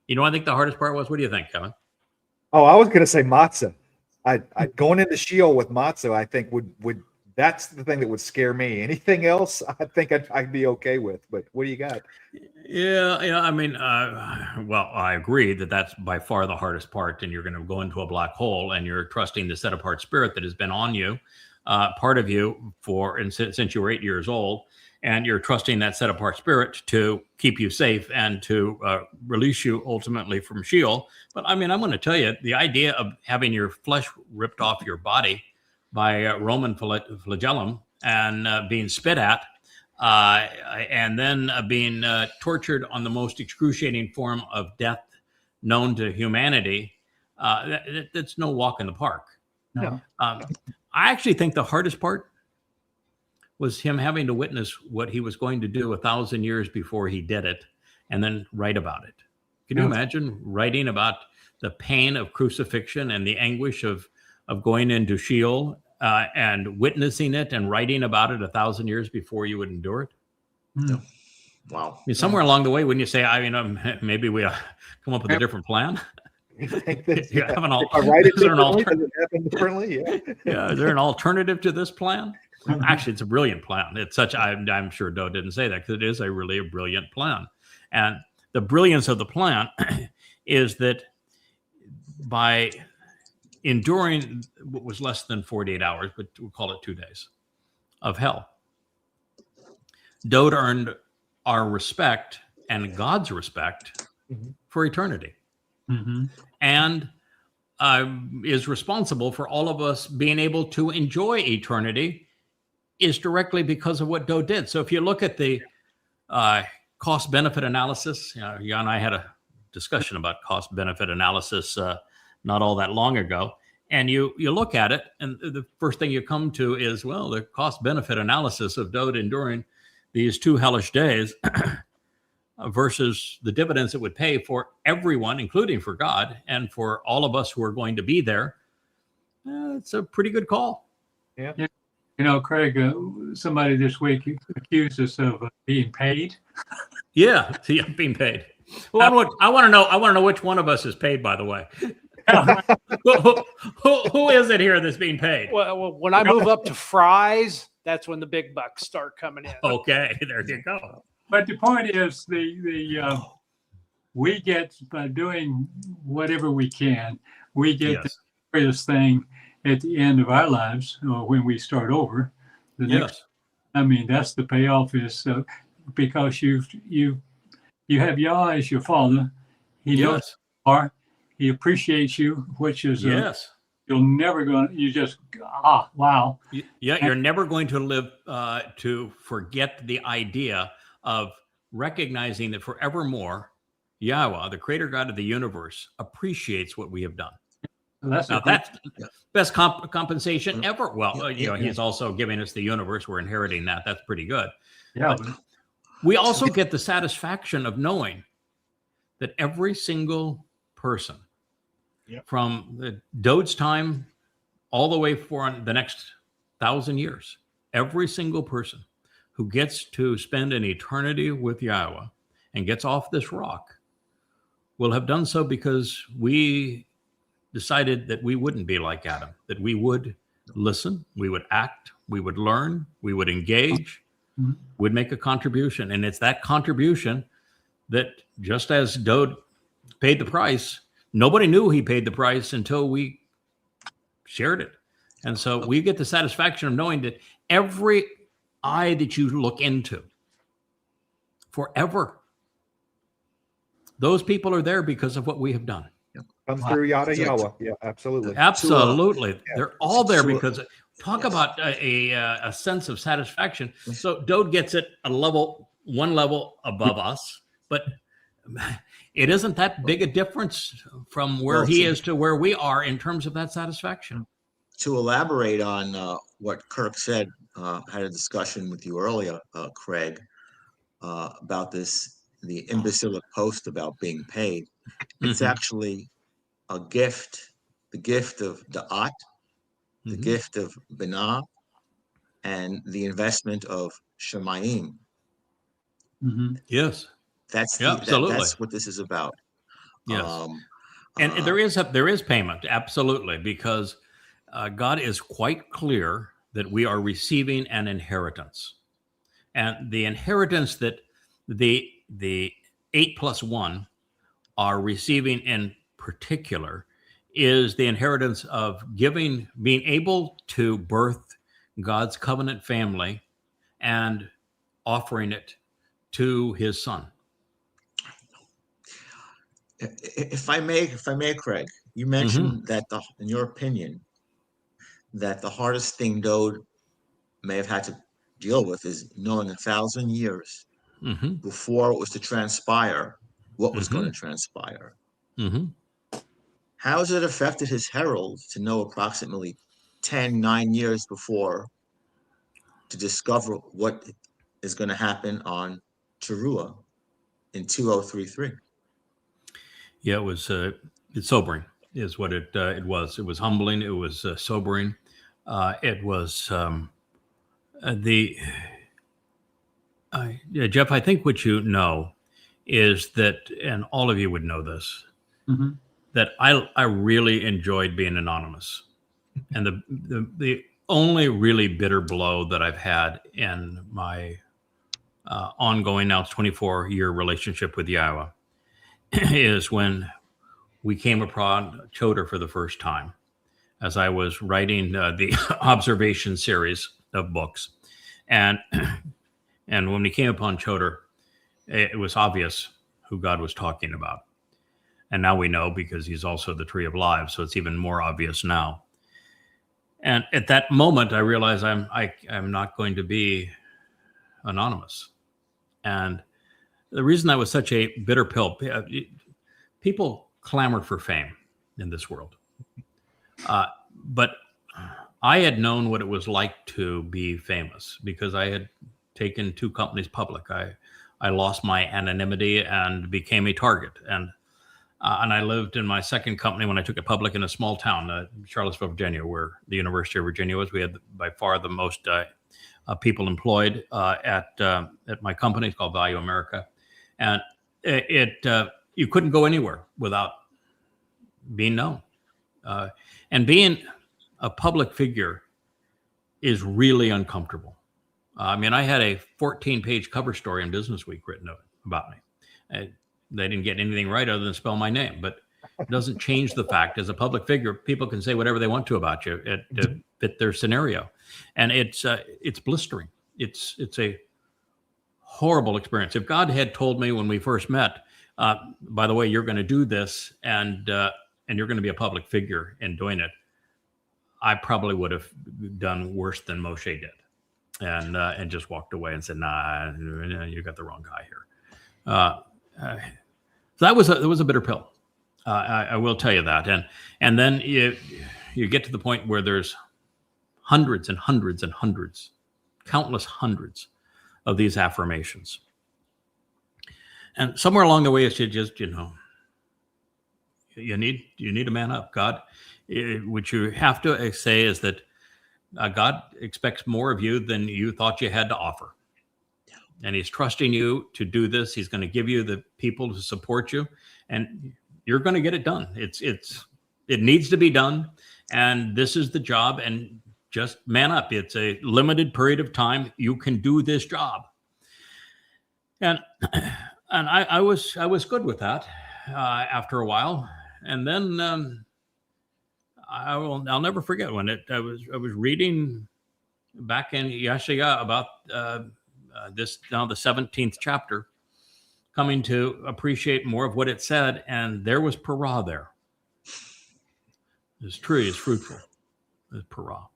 You know what I think the hardest part was? What do you think, Kevin? Oh, I was going to say matzah. I going into Sheol with matzah, I think would That's the thing that would scare me. Anything else, I think I'd be okay with. But what do you got? Yeah. I mean, well, I agree that that's by far the hardest part, and you're going to go into a black hole, and you're trusting the set apart spirit that has been on you, part of you since you were 8 years old, and you're trusting that set apart spirit to keep you safe and to release you ultimately from Sheol. But I mean, I'm going to tell you, the idea of having your flesh ripped off your body by Roman flagellum and being spit at, and then being tortured on the most excruciating form of death known to humanity, that's no walk in the park. No. I actually think the hardest part was him having to witness what he was going to do 1,000 years before he did it, and then write about it. Can you imagine writing about the pain of crucifixion and the anguish of going into Sheol, and witnessing it and writing about it 1,000 years before you would endure it? No. Wow. I mean, somewhere along the way, wouldn't you say, maybe we come up with a different plan? You think that, You have an al- if I write it is there an differently, alter- does it happen differently? Yeah. Yeah, is there an alternative to this plan? Actually, it's a brilliant plan. It's such, I'm sure Doe didn't say that, because it is really a brilliant plan. And the brilliance of the plan is that by enduring what was less than 48 hours, but we'll call it 2 days of hell, Dode earned our respect and God's respect for eternity, and is responsible for all of us being able to enjoy eternity, is directly because of what Dode did. So if you look at the cost-benefit analysis, you and I had a discussion about cost-benefit analysis not all that long ago, and you look at it, and the first thing you come to is, well, the cost-benefit analysis of Dode enduring these 2 hellish days versus the dividends it would pay for everyone, including for God, and for all of us who are going to be there. It's a pretty good call. You know, Craig, somebody this week accused us of being paid. Yeah, being paid. Well, I want to know which one of us is paid, by the way. who is it here that's being paid? Well, when I move up to fries, that's when the big bucks start coming in. Okay, there you go. But the point is, we get, by doing whatever we can, we get the greatest thing at the end of our lives, or when we start over. The next, I mean, that's the payoff, is because you have Yah as your father. He knows who you are. He appreciates you, which is you're never going to, you just, wow. Yeah, you're never going to live to forget the idea of recognizing that forevermore, Yahweh, the creator God of the universe, appreciates what we have done. That's best compensation ever. Well, he's also giving us the universe. We're inheriting that. That's pretty good. Yeah. But we also get the satisfaction of knowing that every single person from the Dode's time all the way for the next 1,000 years, every single person who gets to spend an eternity with Yahweh and gets off this rock will have done so because we decided that we wouldn't be like Adam, that we would listen, we would act, we would learn, we would engage, would make a contribution. And it's that contribution that, just as Dode paid the price, nobody knew he paid the price until we shared it. And so we get the satisfaction of knowing that every eye that you look into forever, those people are there because of what we have done. Comes through Yada Yahweh. Yeah, absolutely. Absolutely. They're all there because talk about a sense of satisfaction. So Dode gets it one level above us, but it isn't that big a difference from where he is to where we are in terms of that satisfaction. To elaborate on what Kirk said, had a discussion with you earlier, Craig, about the imbecilic post about being paid. It's actually a gift, the gift of Da'at, the gift of Binah, and the investment of Shemayim. Yes. That's absolutely. That's what this is about. Yes. And there is payment, absolutely, because God is quite clear that we are receiving an inheritance. And the inheritance that the 8 plus 1 are receiving in particular is the inheritance of being able to birth God's covenant family and offering it to his son. If I may, Craig, you mentioned that in your opinion, that the hardest thing Dode may have had to deal with is knowing 1,000 years before it was to transpire what was going to transpire. How has it affected his herald to know approximately 9 years before to discover what is going to happen on Teruah in 2033? Yeah, it was it's sobering, is what it was. It was humbling. It was sobering. It was Jeff. I think what you know is that, and all of you would know this, that I really enjoyed being anonymous, and the only really bitter blow that I've had in my ongoing now 24-year relationship with Yahweh is when we came upon Choder for the first time, as I was writing the observation series of books. And when we came upon Choder, it was obvious who God was talking about. And now we know, because he's also the tree of life, so it's even more obvious now. And at that moment, I realized I'm not going to be anonymous. And the reason that was such a bitter pill, people clamor for fame in this world. But I had known what it was like to be famous, because I had taken 2 companies public. I lost my anonymity and became a target. And I lived in my second company when I took it public in a small town, Charlottesville, Virginia, where the University of Virginia was. We had by far the most people employed at my company. It's called Value America. And you couldn't go anywhere without being known. And being a public figure is really uncomfortable. I mean, I had a 14-page cover story in Business Week written about me. They didn't get anything right other than spell my name, but it doesn't change the fact, as a public figure, people can say whatever they want to about you to fit their scenario. And it's blistering. It's a horrible experience. If God had told me when we first met, by the way, you're going to do this, and you're going to be a public figure in doing it, I probably would have done worse than Moshe did, and just walked away and said, "Nah, you got the wrong guy here." So that was a bitter pill. I will tell you that. And then you get to the point where there's hundreds and hundreds and hundreds, countless hundreds of these affirmations. And somewhere along the way, it's just, you need to man up. God, what you have to say is that God expects more of you than you thought you had to offer. And he's trusting you to do this. He's going to give you the people to support you, and you're going to get it done. It needs to be done. And this is the job, and just man up. It's a limited period of time. You can do this job. And I was good with that after a while. And then I'll never forget when I was reading back in Yeshaya about this, now the 17th chapter, coming to appreciate more of what it said, and there was Parah there. This tree is fruitful. There's Parah.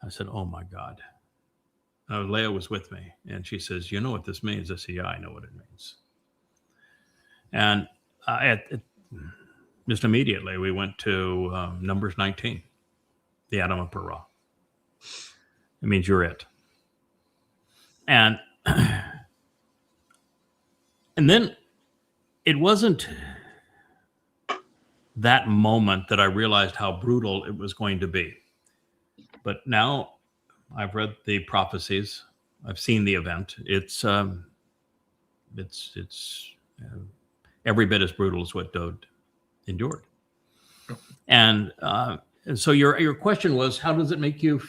I said, "Oh my God." Leah was with me, and she says, "You know what this means?" I said, "Yeah, I know what it means." And just immediately, we went to Numbers 19, the Adam of Parah. It means you're it. And then it wasn't that moment that I realized how brutal it was going to be. But now I've read the prophecies. I've seen the event. It's every bit as brutal as what Dode endured. And so your question was, how does it make you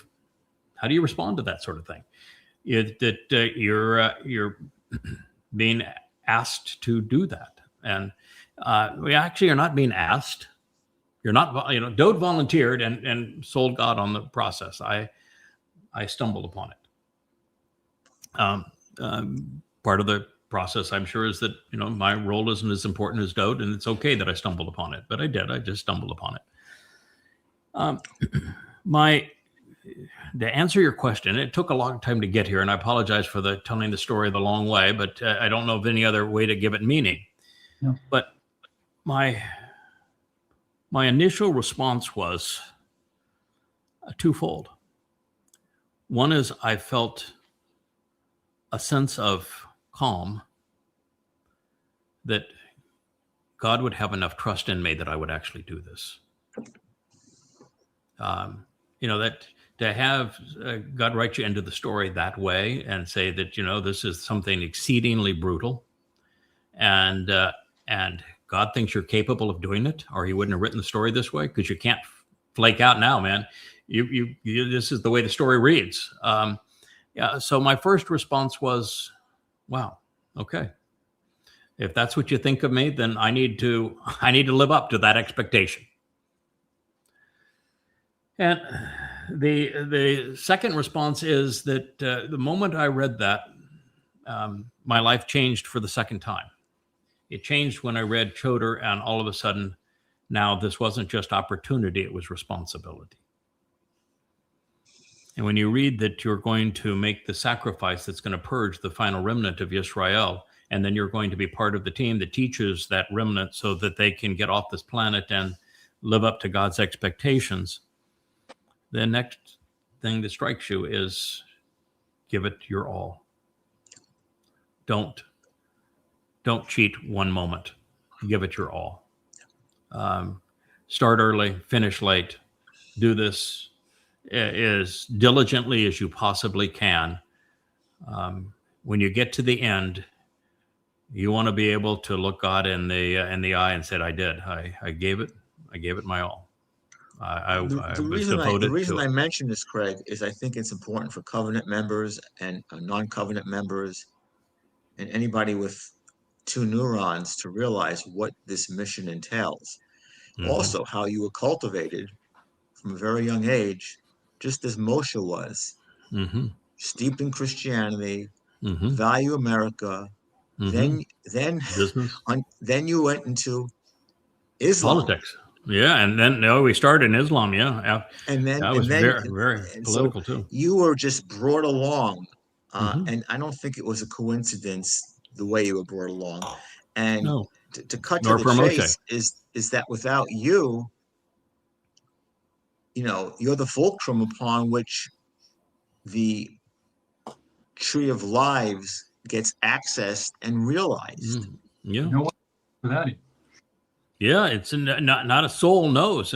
How do you respond to that sort of thing? You're being asked to do that, and we actually are not being asked. You're not, Dode volunteered and sold God on the process. I stumbled upon it. Part of the process, I'm sure, is that my role isn't as important as Dode, and it's okay that I stumbled upon it. But I did. I just stumbled upon it. To answer your question, it took a long time to get here, and I apologize for telling the story the long way, but I don't know of any other way to give it meaning. No. But my initial response was twofold. One is I felt a sense of calm that God would have enough trust in me that I would actually do this. That to have God write you into the story that way and say that, this is something exceedingly brutal, and God thinks you're capable of doing it, or he wouldn't have written the story this way, because you can't flake out now, man. You this is the way the story reads. So my first response was, wow, okay. If that's what you think of me, then I need to live up to that expectation. And the second response is that the moment I read that, my life changed for the second time. It changed when I read Choder, and all of a sudden, now this wasn't just opportunity, it was responsibility. And when you read that you're going to make the sacrifice that's going to purge the final remnant of Israel, and then you're going to be part of the team that teaches that remnant so that they can get off this planet and live up to God's expectations, the next thing that strikes you is give it your all. Don't cheat one moment. Give it your all. Start early, finish late. Do this as diligently as you possibly can. When you get to the end, you want to be able to look God in the eye and say, "I did. I gave it my all." The reason I mention this, Craig, is I think it's important for covenant members and non-covenant members and anybody with two neurons to realize what this mission entails. Mm-hmm. Also, how you were cultivated from a very young age, just as Moshe was, mm-hmm. steeped in Christianity, mm-hmm. value America. Mm-hmm. Then you went into Islam. Politics. Yeah, and then we started in Islam. Yeah, and then that was very political too. You were just brought along, mm-hmm. and I don't think it was a coincidence the way you were brought along. And to cut to the chase is that without you, you're the fulcrum upon which the tree of lives gets accessed and realized. Mm. Yeah, no one without him. Yeah, it's not a soul knows.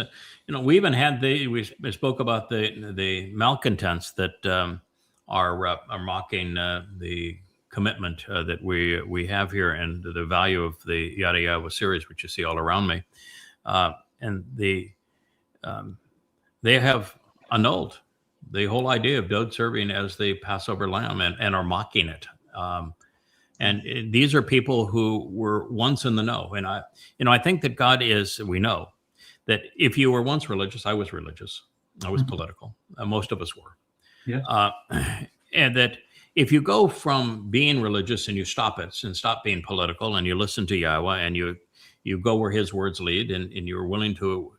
We even had we spoke about the malcontents that are mocking the commitment that we have here and the value of the Yada Yahweh series, which you see all around me, and they have annulled the whole idea of Dode serving as the Passover lamb and are mocking it. And these are people who were once in the know. And I think that God we know that if you were once religious, I was religious, I was mm-hmm. political. Most of us were. Yeah. And that if you go from being religious and you stop it and stop being political and you listen to Yahweh and you go where his words lead and you're willing to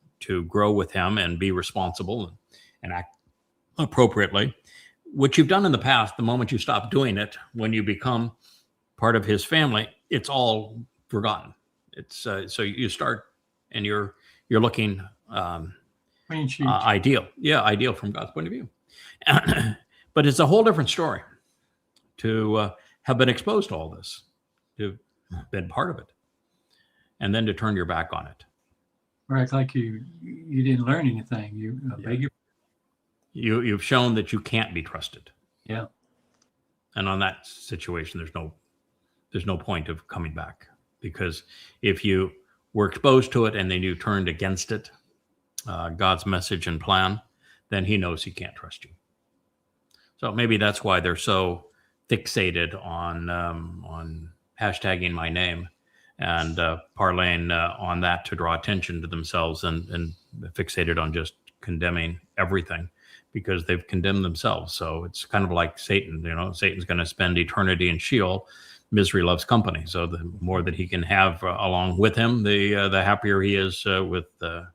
grow with him and be responsible and act appropriately, what you've done in the past, the moment you stop doing it, when you become part of his family, it's all forgotten. It's so you start and you're looking ideal. Yeah, ideal from God's point of view. But it's a whole different story to have been exposed to all this, to have been part of it, and then to turn your back on it. Right, like you didn't learn anything. You've shown that you can't be trusted. Yeah. And on that situation, there's no point of coming back, because if you were exposed to it and then you turned against it, God's message and plan, then he knows he can't trust you. So maybe that's why they're so fixated on hashtagging my name and parlaying on that to draw attention to themselves, and fixated on just condemning everything because they've condemned themselves. So it's kind of like Satan. Satan's going to spend eternity in Sheol. Misery loves company. So the more that he can have along with him, the happier he is with the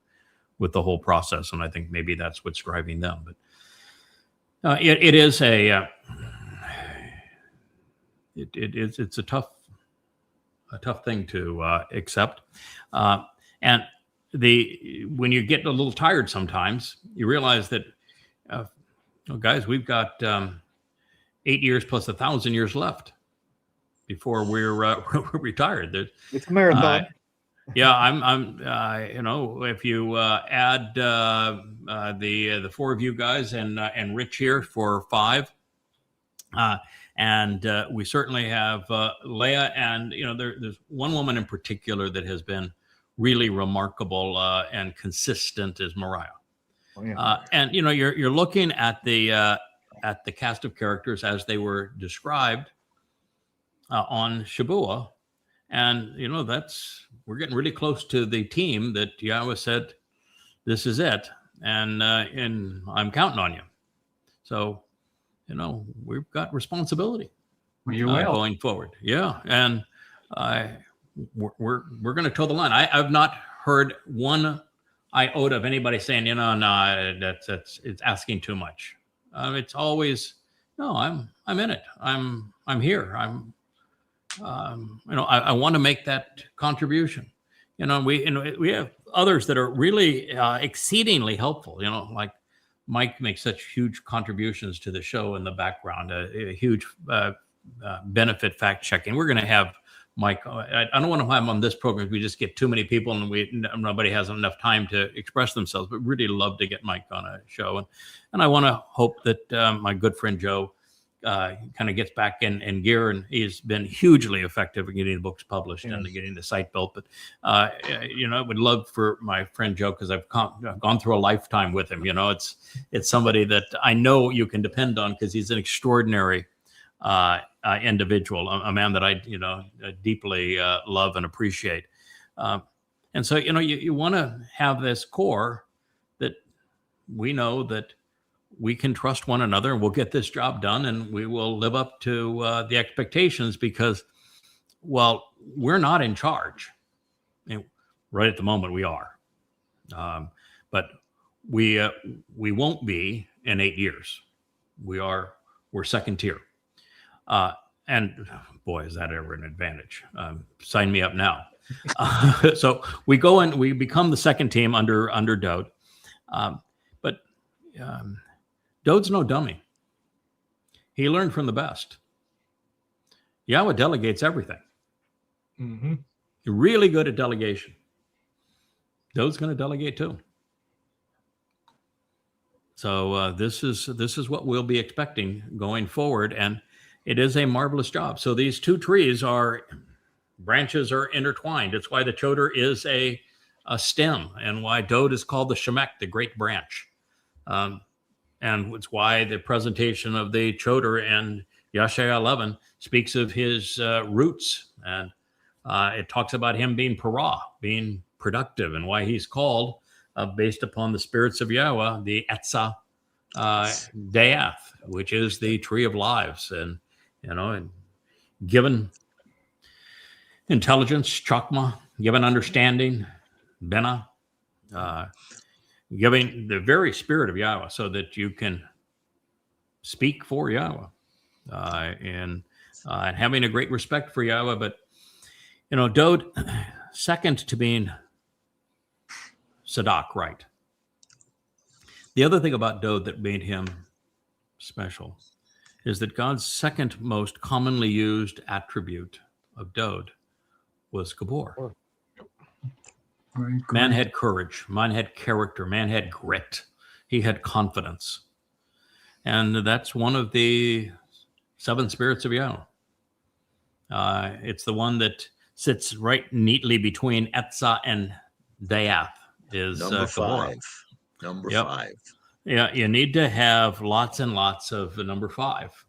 whole process. And I think maybe that's what's driving them. But it is it's a tough thing to accept. And when you get a little tired sometimes, you realize that, guys, we've got 8 years plus 1,000 years left before we're retired. It's a marathon. Yeah, I'm. If you add the four of you guys and Rich here for 5, and we certainly have Leah, and there's one woman in particular that has been really remarkable and consistent is Mariah. Oh, yeah. And you're looking at the cast of characters as they were described on Shabbat, and we're getting really close to the team that Yahweh said, "This is it," and I'm counting on you. So, we've got responsibility going forward. Yeah, and we're going to toe the line. I've not heard one iota of anybody saying, no, it's asking too much. It's always, no, I'm in it. I'm here. I want to make that contribution. We have others that are really exceedingly helpful. Like Mike makes such huge contributions to the show in the background, a huge benefit fact checking. We're going to have Mike. I don't want to have him on this program. We just get too many people and nobody has enough time to express themselves. But really love to get Mike on a show, and I want to hope that my good friend Joe kind of gets back in gear, and he's been hugely effective in getting the books published and getting the site built. But I would love for my friend Joe, because I've gone through a lifetime with him. It's somebody that I know you can depend on, because he's an extraordinary individual, a man that I deeply love and appreciate. And so you want to have this core that we know that we can trust one another, and we'll get this job done, and we will live up to the expectations, because, well, we're not in charge. Right at the moment we are, but we won't be in 8 years. We're second tier, and boy, is that ever an advantage. Sign me up now. So we go and we become the second team under Dode, but Dode's no dummy. He learned from the best. Yahweh delegates everything. Mm-hmm. You're really good at delegation. Dode's going to delegate too. So this is what we'll be expecting going forward, and it is a marvelous job. So these two trees branches are intertwined. It's why the choder is a stem, and why Dode is called the Shemek, the great branch. And it's why the presentation of the choder in Yashaya 11 speaks of his roots, and it talks about him being parah, being productive, and why he's called, based upon the spirits of Yahweh, the Etzah Death, which is the tree of lives, and given intelligence, chokmah, given understanding, bena, giving the very spirit of Yahweh, so that you can speak for Yahweh, and having a great respect for Yahweh. But Dode, second to being Sadak, right? The other thing about Dode that made him special is that God's second most commonly used attribute of Dode was Gabor. Man had courage, man had character, man had grit, he had confidence. And that's one of the 7 spirits of Yahweh. It's the one that sits right neatly between Etzah and Dayath, is number Gabor. 5. Number 5. Yeah, you need to have lots and lots of the number 5.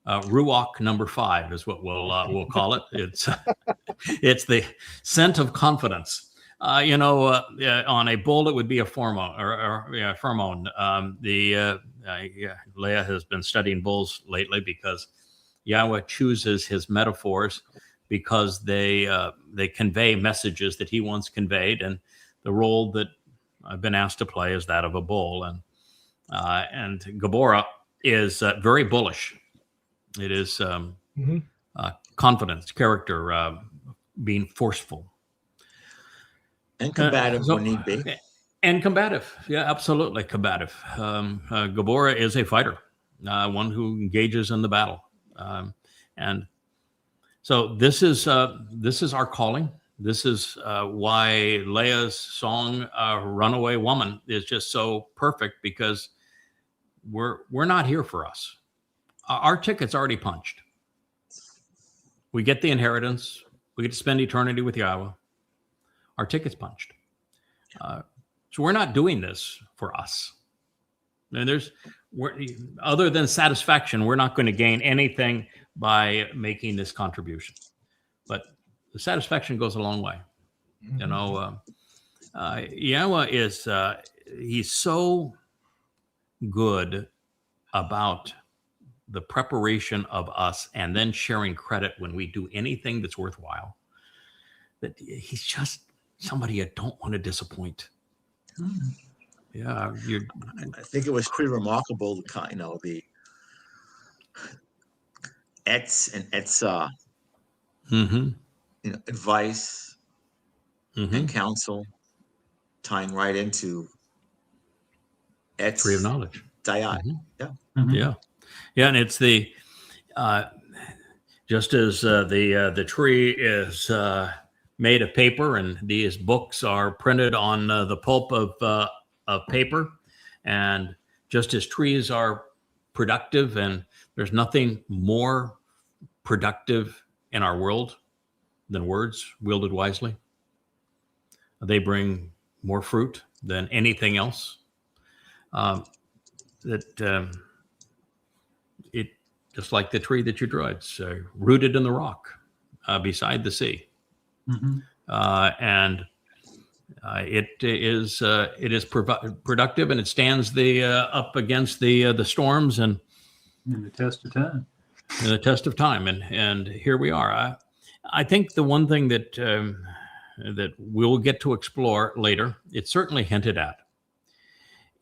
Ruach number 5 is what we'll call it. It's the scent of confidence. On a bull, it would be a pheromone pheromone. Leah has been studying bulls lately because Yahweh chooses his metaphors because they convey messages that he once conveyed, and the role that I've been asked to play is that of a bull, and Gabora is very bullish. It is confidence, character, being forceful. And combative when need be. And combative. Yeah, absolutely combative. Gabora is a fighter, one who engages in the battle. And so this is our calling. This is why Leah's song, Runaway Woman, is just so perfect, because we're not here for us. Our ticket's already punched. We get the inheritance. We get to spend eternity with Yahweh. Our ticket's punched. So we're not doing this for us. And other than satisfaction, we're not going to gain anything by making this contribution. But the satisfaction goes a long way. Yahweh is, he's so good about the preparation of us and then sharing credit when we do anything that's worthwhile, that he's just somebody I don't want to disappoint. Yeah, I think it was pretty remarkable, the etz and etzah, advice and counsel, tying right into etz, tree of knowledge, dayat. Yeah, and it's the just as the tree is made of paper, and these books are printed on the pulp of paper, and just as trees are productive, and there's nothing more productive in our world than words wielded wisely. They bring more fruit than anything else. It just like the tree that you draw, it's rooted in the rock beside the sea. And it is productive, and it stands up against the storms and in the test of time. In the test of time, and here we are. I think the one thing that we'll get to explore later, it's certainly hinted at,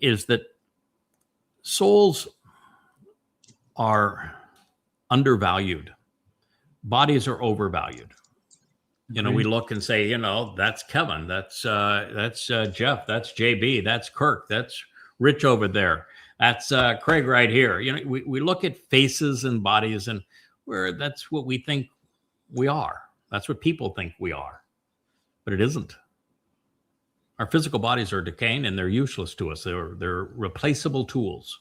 is that souls are undervalued, bodies are overvalued. We look and say, that's Kevin, that's Jeff, that's JB, that's Kirk, that's Rich over there, that's Craig right here. We look at faces and bodies, and that's what we think we are. That's what people think we are, but it isn't. Our physical bodies are decaying, and they're useless to us. They're replaceable tools.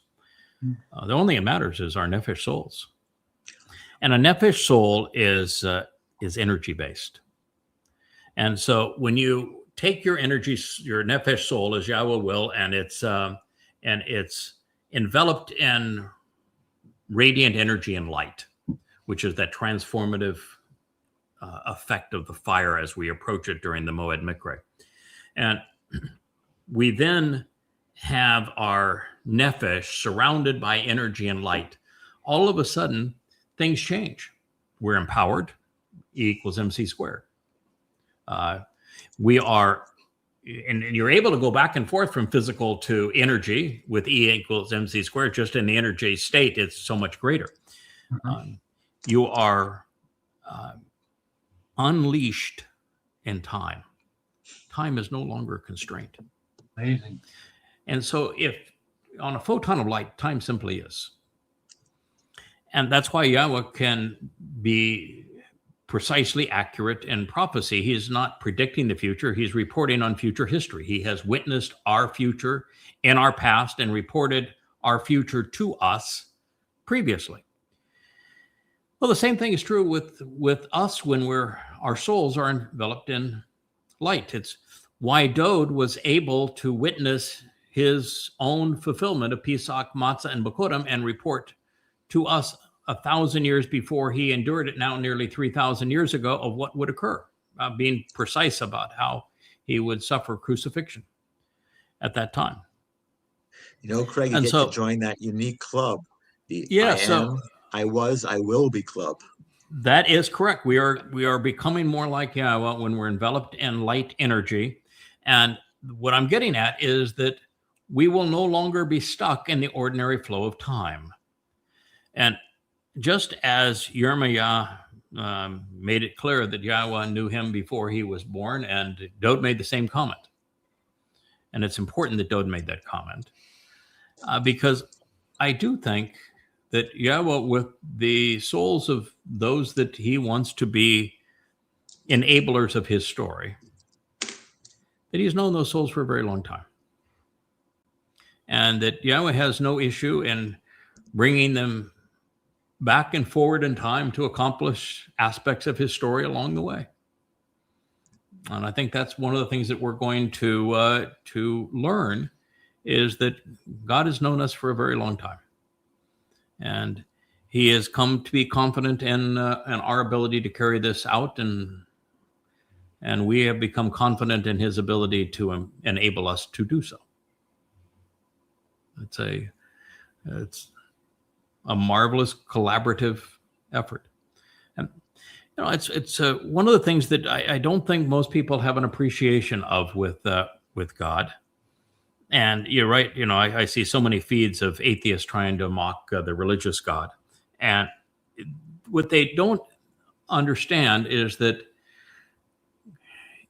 The only thing that matters is our nefesh souls, and a nefesh soul is energy based. And so when you take your energy, your nefesh soul, as Yahweh will, and it's enveloped in radiant energy and light, which is that transformative effect of the fire as we approach it during the Moed Mikre. And we then have our nefesh surrounded by energy and light. All of a sudden, things change. We're empowered. E equals MC squared. We are, and you're able to go back and forth from physical to energy with E equals MC squared. Just in the energy state, it's so much greater. You are unleashed in time. Time is no longer a constraint. Amazing. And so if on a photon of light, time simply is. And that's why Yahweh can be precisely accurate in prophecy. He is not predicting the future. He's reporting on future history. He has witnessed our future in our past and reported our future to us previously. Well, the same thing is true with us when our souls are enveloped in light. It's why Dode was able to witness his own fulfillment of Pesach, Matzah, and Bikurim and report to us 1,000 years before he endured it, now nearly 3,000 years ago, of what would occur, being precise about how he would suffer crucifixion at that time. Craig, you And get so- to join that unique club. The Yeah, I so- am, I was, I will be club. That is correct. We are becoming more like Yahweh when we're enveloped in light energy. And what I'm getting at is that we will no longer be stuck in the ordinary flow of time. And just as Yirmiyah made it clear that Yahweh knew him before he was born, and Dode made the same comment. And it's important that Dode made that comment because I do think that Yahweh, with the souls of those that he wants to be enablers of his story, that he's known those souls for a very long time. And that Yahweh has no issue in bringing them back and forward in time to accomplish aspects of his story along the way. And I think that's one of the things that we're going to learn, is that God has known us for a very long time. And he has come to be confident in our ability to carry this out, and we have become confident in his ability to enable us to do so. It's a marvelous collaborative effort. And it's one of the things that I don't think most people have an appreciation of with God. And you're right. I see so many feeds of atheists trying to mock the religious God. And what they don't understand is that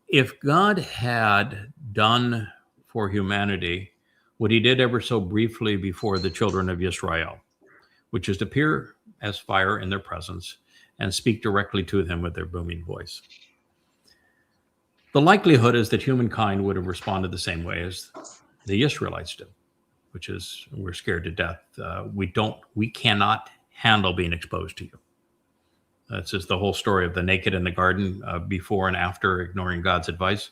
if God had done for humanity what he did ever so briefly before the children of Israel, which is to appear as fire in their presence and speak directly to them with their booming voice, the likelihood is that humankind would have responded the same way as the Israelites did, which is, we're scared to death. We cannot handle being exposed to you. That's just the whole story of the naked in the garden, before and after ignoring God's advice.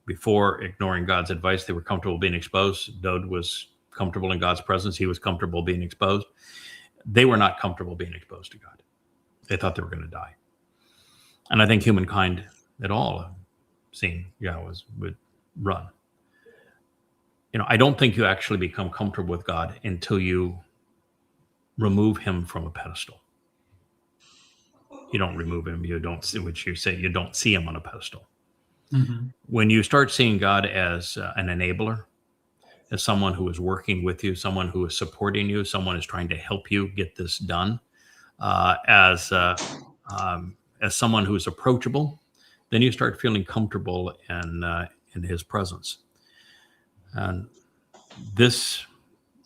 Before ignoring God's advice, they were comfortable being exposed. Dode was comfortable in God's presence. He was comfortable being exposed. They were not comfortable being exposed to God. They thought they were going to die. And I think humankind at all, seeing Yahweh, would run. I don't think you actually become comfortable with God until you remove him from a pedestal. You don't remove him. You don't see, which you say, you don't see him on a pedestal. Mm-hmm. When you start seeing God as an enabler, as someone who is working with you, someone who is supporting you, someone who's trying to help you get this done, as someone who is approachable, then you start feeling comfortable in his presence. And this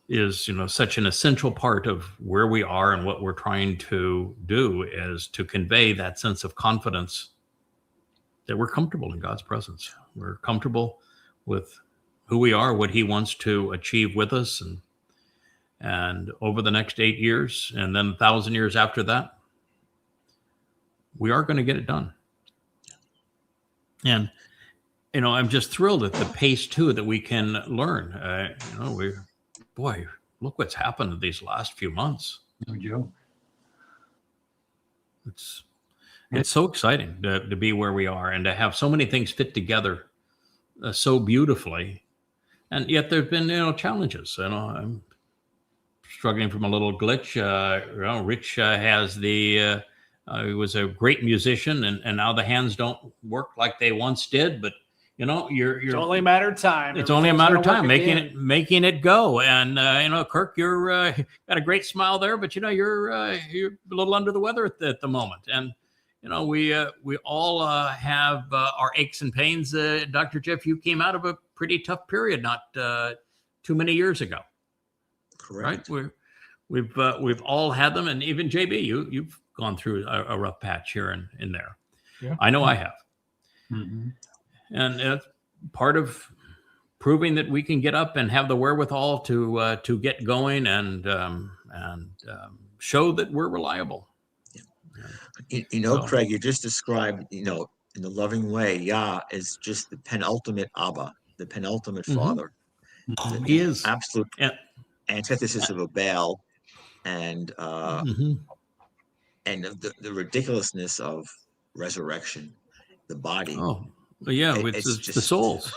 is, such an essential part of where we are and what we're trying to do, is to convey that sense of confidence that we're comfortable in God's presence. We're comfortable with who we are, what he wants to achieve with us. And over the next 8 years, and then 1,000 years after that, we are going to get it done. And, I'm just thrilled at the pace too that we can learn. Look what's happened these last few months. No joke. It's so exciting to be where we are and to have so many things fit together so beautifully. And yet there've been, challenges. I'm struggling from a little glitch. Rich has he was a great musician, and now the hands don't work like they once did. But It's only a matter of time. It's only a matter of time Everything's making it go. And Kirk, you're got a great smile there, but you're a little under the weather at the moment. And we all have our aches and pains. Dr. Jeff, you came out of a pretty tough period not too many years ago. Correct. Right? We've all had them, and even JB, you've gone through a rough patch here and there. Yeah. I know I have. Mm-hmm. And it's part of proving that we can get up and have the wherewithal to get going and show that we're reliable. Craig, you just described, in a loving way, Yah is just the penultimate Abba, the penultimate Mhm. Father. He is. absolute Yeah. antithesis of a Baal, and Mhm. and the ridiculousness of resurrection, the body. Oh, yeah, It's it's the just souls.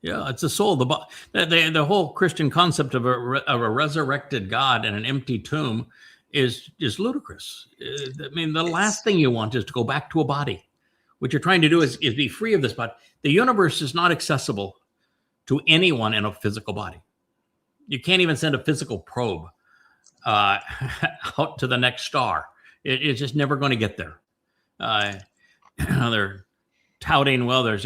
Yeah, it's the soul. The whole Christian concept of a resurrected God in an empty tomb is ludicrous. I mean, the last thing you want is to go back to a body. What you're trying to do is be free of this body. The universe is not accessible to anyone in a physical body. You can't even send a physical probe out to the next star. It's just never going to get there. They're touting, well, there's,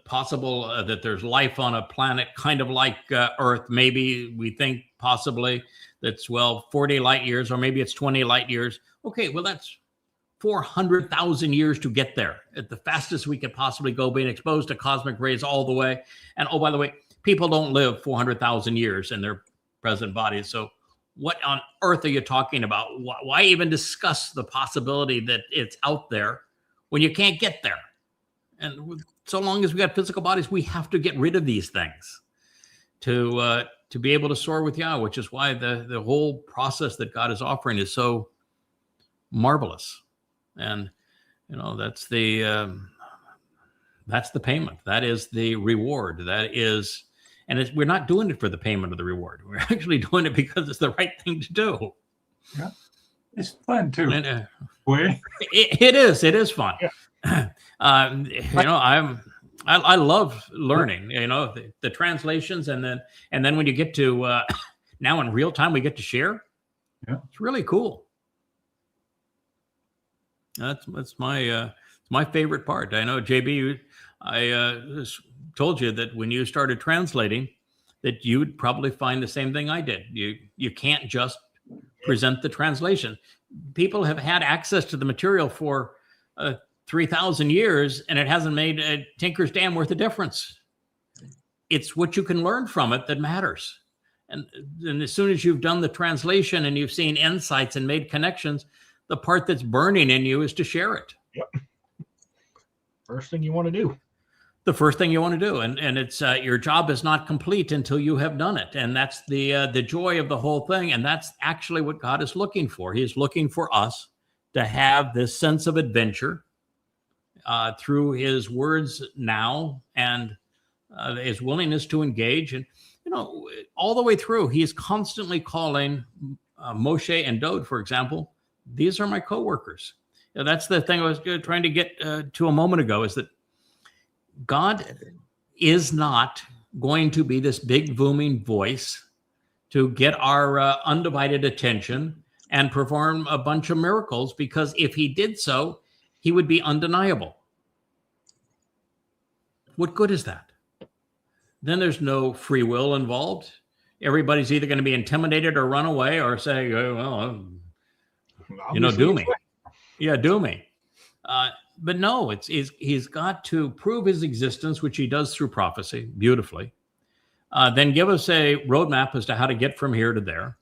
possible that there's life on a planet kind of like Earth. Maybe we think possibly that's, 40 light years, or maybe it's 20 light years. Okay, well, that's 400,000 years to get there at the fastest we could possibly go, being exposed to cosmic rays all the way. And oh, by the way, people don't live 400,000 years in their present bodies. So what on earth are you talking about? Why even discuss the possibility that it's out there when you can't get there? And so long as we got physical bodies, we have to get rid of these things to be able to soar with Yah, which is why the whole process that God is offering is so marvelous. And that's the payment. That is the reward. That is, and we're not doing it for the payment of the reward. We're actually doing it because it's the right thing to do. Yeah, it's fun too. And, It is fun. Yeah. I love learning, the translations, and then when you get to now in real time, we get to share. Yeah. It's really cool. That's my favorite part. I know, JB, I told you that when you started translating, that you would probably find the same thing I did. You can't just present the translation. People have had access to the material for 3,000 years, and it hasn't made a tinker's damn worth of difference. It's what you can learn from it that matters. And as soon as you've done the translation and you've seen insights and made connections, the part that's burning in you is to share it. Yep. First thing you want to do. The first thing you want to do. And it's your job is not complete until you have done it. And that's the joy of the whole thing. And that's actually what God is looking for. He is looking for us to have this sense of adventure through his words now, and his willingness to engage. And, all the way through, he is constantly calling Moshe and Dode, for example, these are my coworkers. That's the thing I was trying to get to a moment ago, is that God is not going to be this big booming voice to get our undivided attention and perform a bunch of miracles, because if he did so, he would be undeniable. What good is that? Then there's no free will involved. Everybody's either going to be intimidated or run away or say, well, do me. Yeah, do me. But no, he's got to prove his existence, which he does through prophecy beautifully. Then give us a roadmap as to how to get from here to there,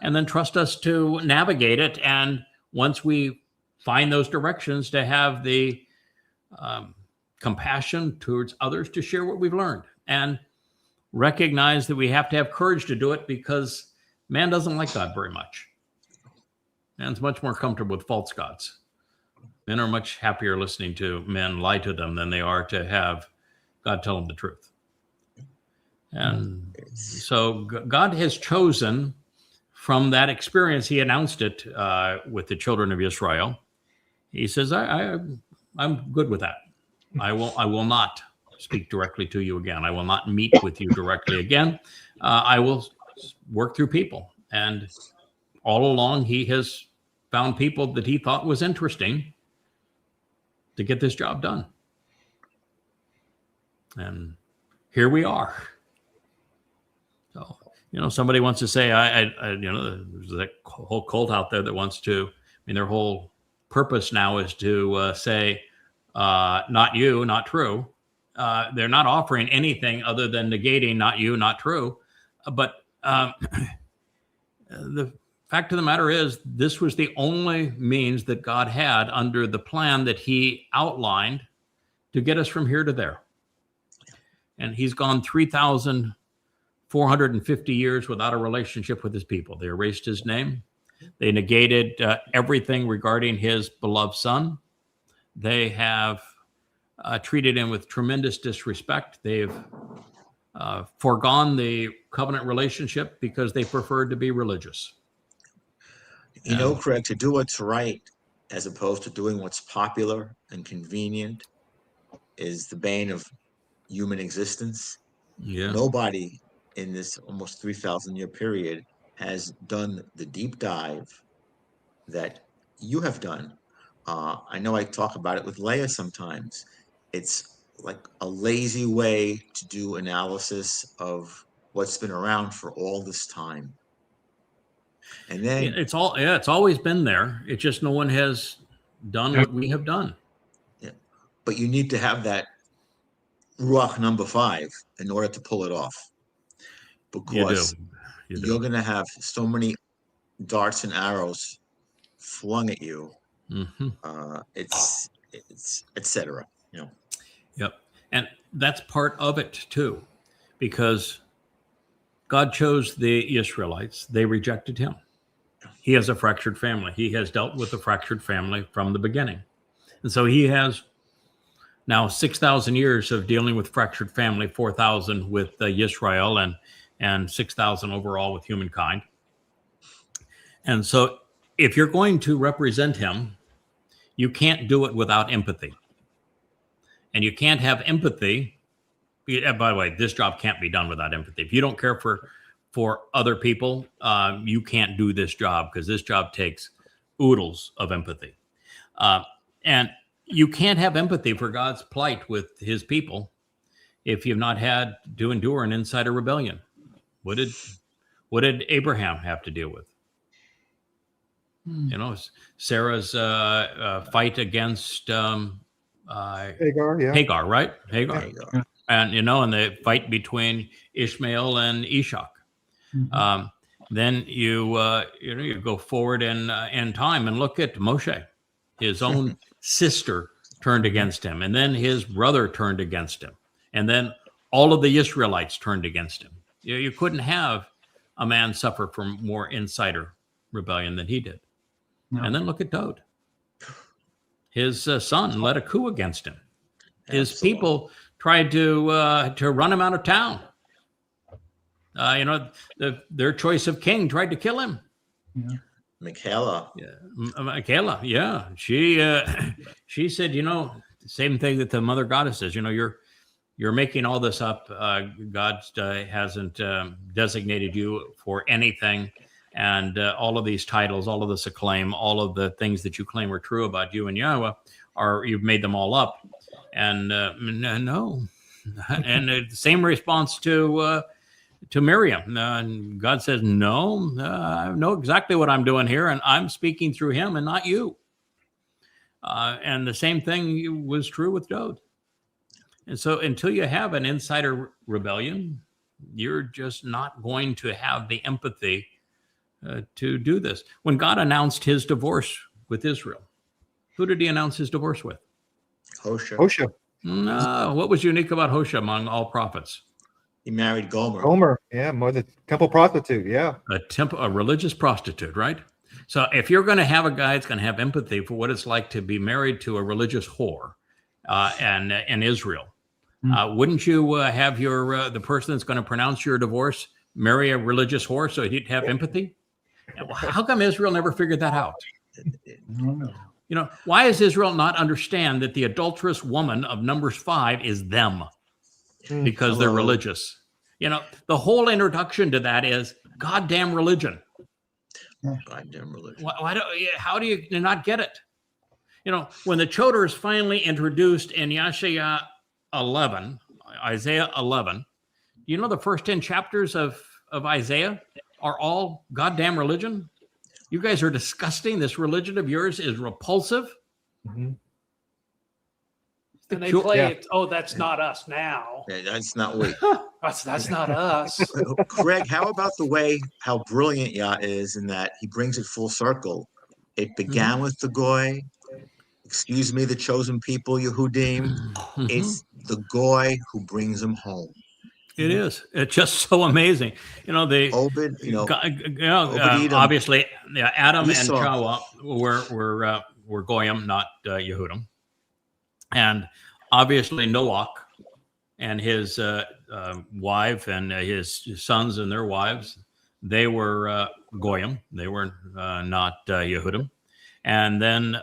and then trust us to navigate it. And once we find those directions, to have the compassion towards others to share what we've learned, and recognize that we have to have courage to do it, because man doesn't like God very much. Man's much more comfortable with false gods. Men are much happier listening to men lie to them than they are to have God tell them the truth. And so God has chosen, from that experience, he announced it with the children of Israel. He says, I'm good with that. I will not speak directly to you again. I will not meet with you directly again. I will work through people. And all along, he has found people that he thought was interesting to get this job done. And here we are. So, somebody wants to say, there's that whole cult out there that wants to, their whole purpose now is to say, not you, not true. They're not offering anything other than negating not you, not true. But the fact of the matter is, this was the only means that God had under the plan that he outlined to get us from here to there. And he's gone 3,000 450 years without a relationship with his people. They erased his name. They negated everything regarding his beloved son. They have treated him with tremendous disrespect. They've foregone the covenant relationship because they preferred to be religious. You know, Craig, to do what's right as opposed to doing what's popular and convenient is the bane of human existence. Yeah. Nobody in this almost 3,000-year period has done the deep dive that you have done. I know I talk about it with Leah sometimes. It's like a lazy way to do analysis of what's been around for all this time. And then It's always been there. It's just no one has done what we have done. yeah, but you need to have that Ruach number 5 in order to pull it off. Because you're going to have so many darts and arrows flung at you. It's etc. You know. Yep. And that's part of it too, because God chose the Israelites. They rejected him. He has a fractured family. He has dealt with a fractured family from the beginning. And so he has now 6,000 years of dealing with fractured family, 4,000 with Israel and 6,000 overall with humankind. And so if you're going to represent him, you can't do it without empathy. And you can't have empathy. By the way, this job can't be done without empathy. If you don't care for other people, you can't do this job, because this job takes oodles of empathy. And you can't have empathy for God's plight with his people if you've not had to endure an insider rebellion. What did Abraham have to deal with? You know, Sarah's fight against Hagar, yeah. Hagar, right? Hagar. And, you know, and the fight between Ishmael and Ishak. Then you go forward in time and look at Moshe. His own sister turned against him, and then his brother turned against him, and then all of the Israelites turned against him. You couldn't have a man suffer from more insider rebellion than he did. No. And then look at Daud. His son led a coup against him. His people tried to run him out of town. Their choice of king tried to kill him. Yeah. Michaela. Michaela, yeah. She said, the same thing that the mother goddess says, you're making all this up. God hasn't designated you for anything. And all of these titles, all of this acclaim, all of the things that you claim are true about you and Yahweh, you've made them all up. And no. And the same response to Miriam. And God says, no, I know exactly what I'm doing here, and I'm speaking through him and not you. And the same thing was true with Daud. And so until you have an insider rebellion, you're just not going to have the empathy to do this. When God announced his divorce with Israel, who did he announce his divorce with? Hosea. No, what was unique about Hosea among all prophets? He married Gomer. Gomer, yeah, more the temple prostitute, yeah. A religious prostitute, right? So if you're going to have a guy that's going to have empathy for what it's like to be married to a religious whore and in Israel, wouldn't you have the person that's going to pronounce your divorce marry a religious whore so he'd have empathy? How come Israel never figured that out? Why does Israel not understand that the adulterous woman of Numbers 5 is them? Because they're religious. The whole introduction to that is goddamn religion. Goddamn religion. How do you not get it? When the Chodar is finally introduced in Isaiah 11, the first 10 chapters of Isaiah are all goddamn religion? You guys are disgusting. This religion of yours is repulsive. Mm-hmm. And they play it. Oh, that's not us now. Yeah, that's not we. That's not us. Craig, how about how brilliant Yah is in that he brings it full circle. It began with the Goy. Excuse me, the chosen people, Yehudim. It's the Goy who brings them home. It is. It's just so amazing. The Obed, Obed-Edom. obviously, Adam Esau. and Chawa were Goyim, not Yehudim, and obviously Noach and his wife and his sons and their wives, they were Goyim. They were not Yehudim. And then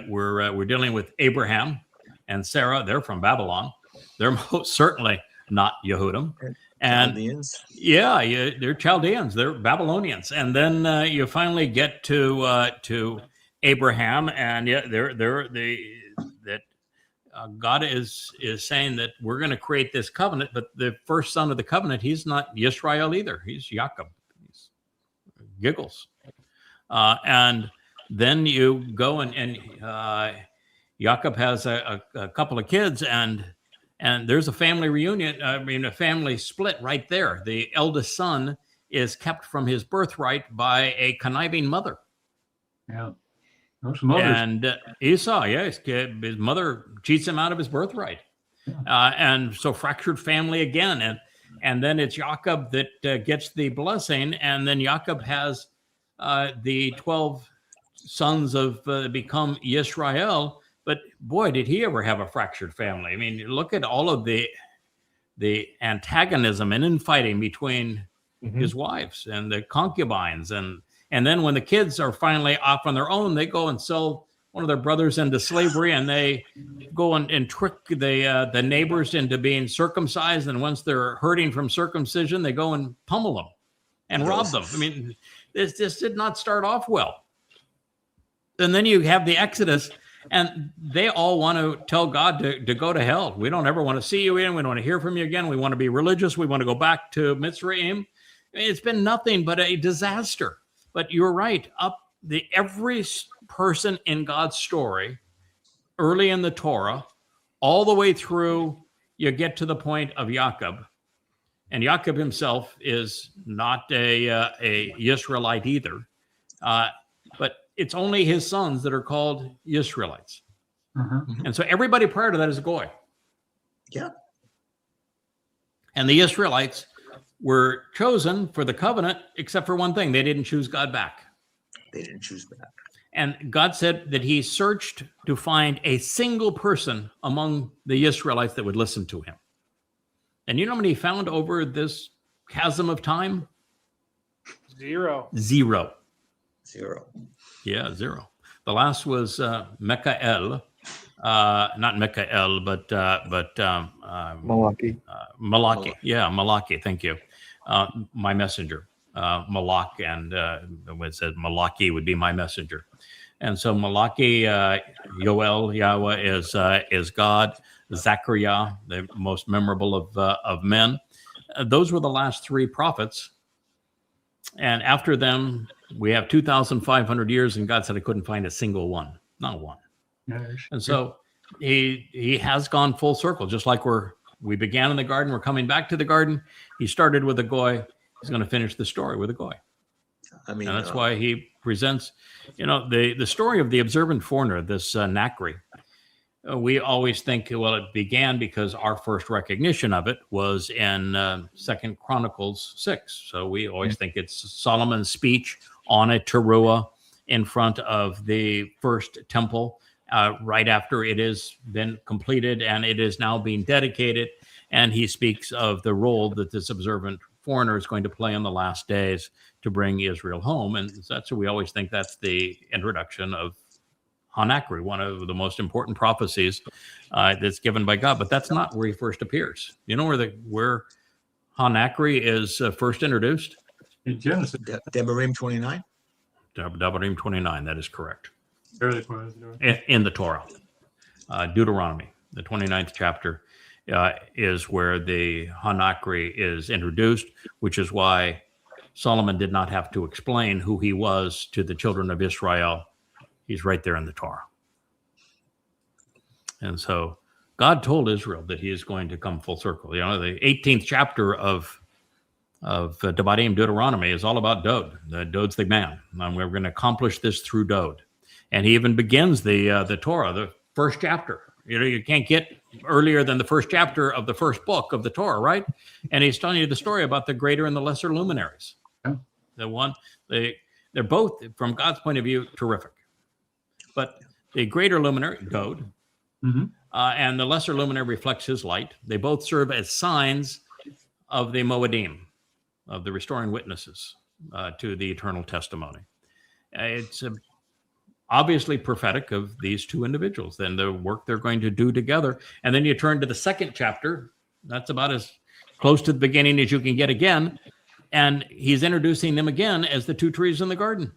we're dealing with Abraham and Sarah. They're from Babylon. They're most certainly not Yehudim. And Chaldeans. yeah, they're Chaldeans. They're Babylonians. And then you finally get to Abraham, and God is saying that we're going to create this covenant, but the first son of the covenant, he's not Yisrael either. He's Jacob. He's giggles. And then you go and Jacob has a couple of kids, and there's a family reunion. I mean, a family split right there. The eldest son is kept from his birthright by a conniving mother. Yeah. Those mothers. And Esau, his mother cheats him out of his birthright. And so fractured family again. And then it's Jacob that gets the blessing. And then Jacob has the 12 sons of become Yisrael. But boy, did he ever have a fractured family. I mean, look at all of the antagonism and infighting between his wives and the concubines. And then when the kids are finally off on their own, they go and sell one of their brothers into slavery, and they go and trick the neighbors into being circumcised. And once they're hurting from circumcision, they go and pummel them and rob them. I mean, this did not start off well. And then you have the Exodus, and they all want to tell God to go to hell. We don't ever want to see you again. We don't want to hear from you again. We want to be religious. We want to go back to Mitzrayim. It's been nothing but a disaster. But you're right. Every person in God's story, early in the Torah, all the way through, you get to the point of Jacob. And Jacob himself is not a Israelite either. But it's only his sons that are called Israelites. And so everybody prior to that is a Goy. Yeah. And the Israelites were chosen for the covenant, except for one thing. They didn't choose God back. They didn't choose back. And God said that he searched to find a single person among the Israelites that would listen to him. And you know how many he found over this chasm of time? Zero. Yeah, zero. The last was Mikael. Not Mikael, but Malachi. Malachi. Yeah, Malachi. Thank you. My messenger. Malak, and it said Malachi would be my messenger. And so Malachi, Yoel, Yahweh is God. Zechariah, the most memorable of men. Those were the last three prophets. And after them, we have 2,500 years, and God said I couldn't find a single one, not one. And so he has gone full circle, just like we began in the garden, we're coming back to the garden. He started with a Goy. He's going to finish the story with a Goy. I mean, and that's why he presents, the story of the observant foreigner, this Nachri. We always think, well, it began because our first recognition of it was in 2 Chronicles 6. So we always think it's Solomon's speech on a teruah in front of the first temple, right after it has been completed and it is now being dedicated. And he speaks of the role that this observant foreigner is going to play in the last days to bring Israel home. And that's what we always think that's the introduction of Hanachri, one of the most important prophecies that's given by God. But that's not where he first appears. You know where Hanachri is first introduced? In Genesis. Devarim 29? Devarim 29, that is correct. Early part of the In the Torah. Deuteronomy, the 29th chapter, is where the Hanachri is introduced, which is why Solomon did not have to explain who he was to the children of Israel. He's right there in the Torah. And so God told Israel that he is going to come full circle. The 18th chapter of Devarim, Deuteronomy, is all about Dod. Dod's the man. And we're going to accomplish this through Dod. And he even begins the Torah, the first chapter. You can't get earlier than the first chapter of the first book of the Torah, right? And he's telling you the story about the greater and the lesser luminaries. Yeah. They're both, from God's point of view, terrific. But the greater luminary, Dode, and the lesser luminary reflects his light. They both serve as signs of the Moedim, of the restoring witnesses to the eternal testimony. It's obviously prophetic of these two individuals, then the work they're going to do together. And then you turn to the second chapter. That's about as close to the beginning as you can get again. And he's introducing them again as the two trees in the garden.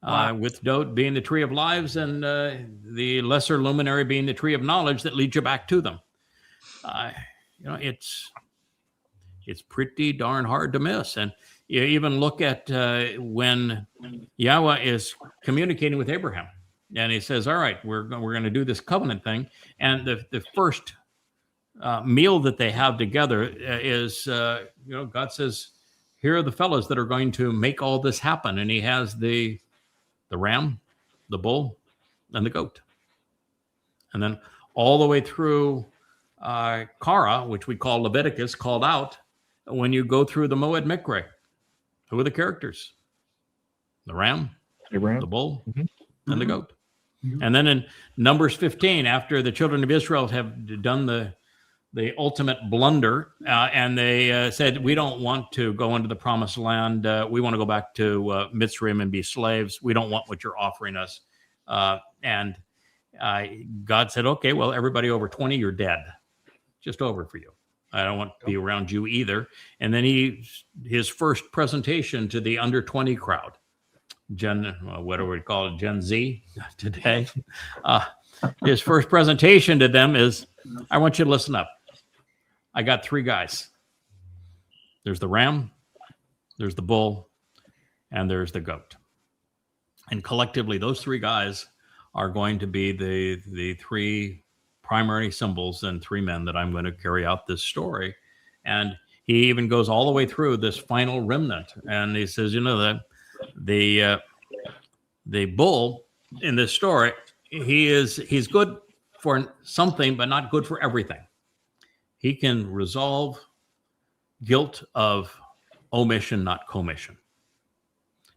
Wow. With Dode being the tree of lives and the lesser luminary being the tree of knowledge that leads you back to them. It's pretty darn hard to miss. And you even look at when Yahweh is communicating with Abraham, and he says, all right, we're going to do this covenant thing. And the first meal that they have together is, God says, here are the fellows that are going to make all this happen. And he has the ram, the bull, and the goat. And then all the way through Kara, which we call Leviticus, called out, when you go through the Moed Mikre, who are the characters? The ram, the bull, and the goat. And then in Numbers 15, after the children of Israel have done the ultimate blunder, and they said, we don't want to go into the promised land. We want to go back to Mitzrayim and be slaves. We don't want what you're offering us. And God said, okay, well, everybody over 20, you're dead. Just over for you. I don't want to be around you either. And then his first presentation to the under 20 crowd, what do we call it, Gen Z today? His first presentation to them is, I want you to listen up. I got three guys. There's the ram, there's the bull, and there's the goat. And collectively, those three guys are going to be the three primary symbols and three men that I'm going to carry out this story. And he even goes all the way through this final remnant. And he says, that the bull in this story, he's good for something, but not good for everything. He can resolve guilt of omission, not commission.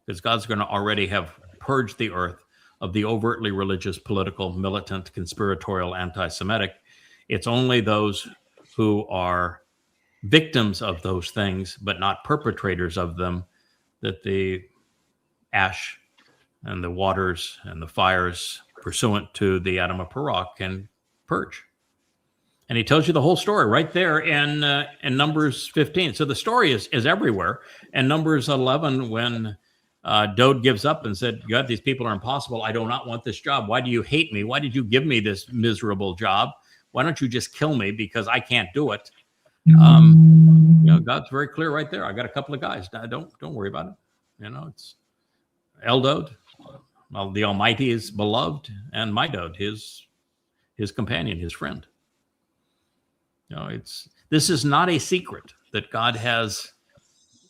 Because God's going to already have purged the earth of the overtly religious, political, militant, conspiratorial, anti-Semitic. It's only those who are victims of those things, but not perpetrators of them, that the ash and the waters and the fires pursuant to the Adam of Perah can purge. And he tells you the whole story right there in Numbers 15. So the story is everywhere. And Numbers 11, when Dode gives up and said, God, these people are impossible. I do not want this job. Why do you hate me? Why did you give me this miserable job? Why don't you just kill me because I can't do it? God's very clear right there. I got a couple of guys. Don't worry about it. It's Eldode. Well, the Almighty is beloved, and my Dode, his companion, his friend. This is not a secret that God has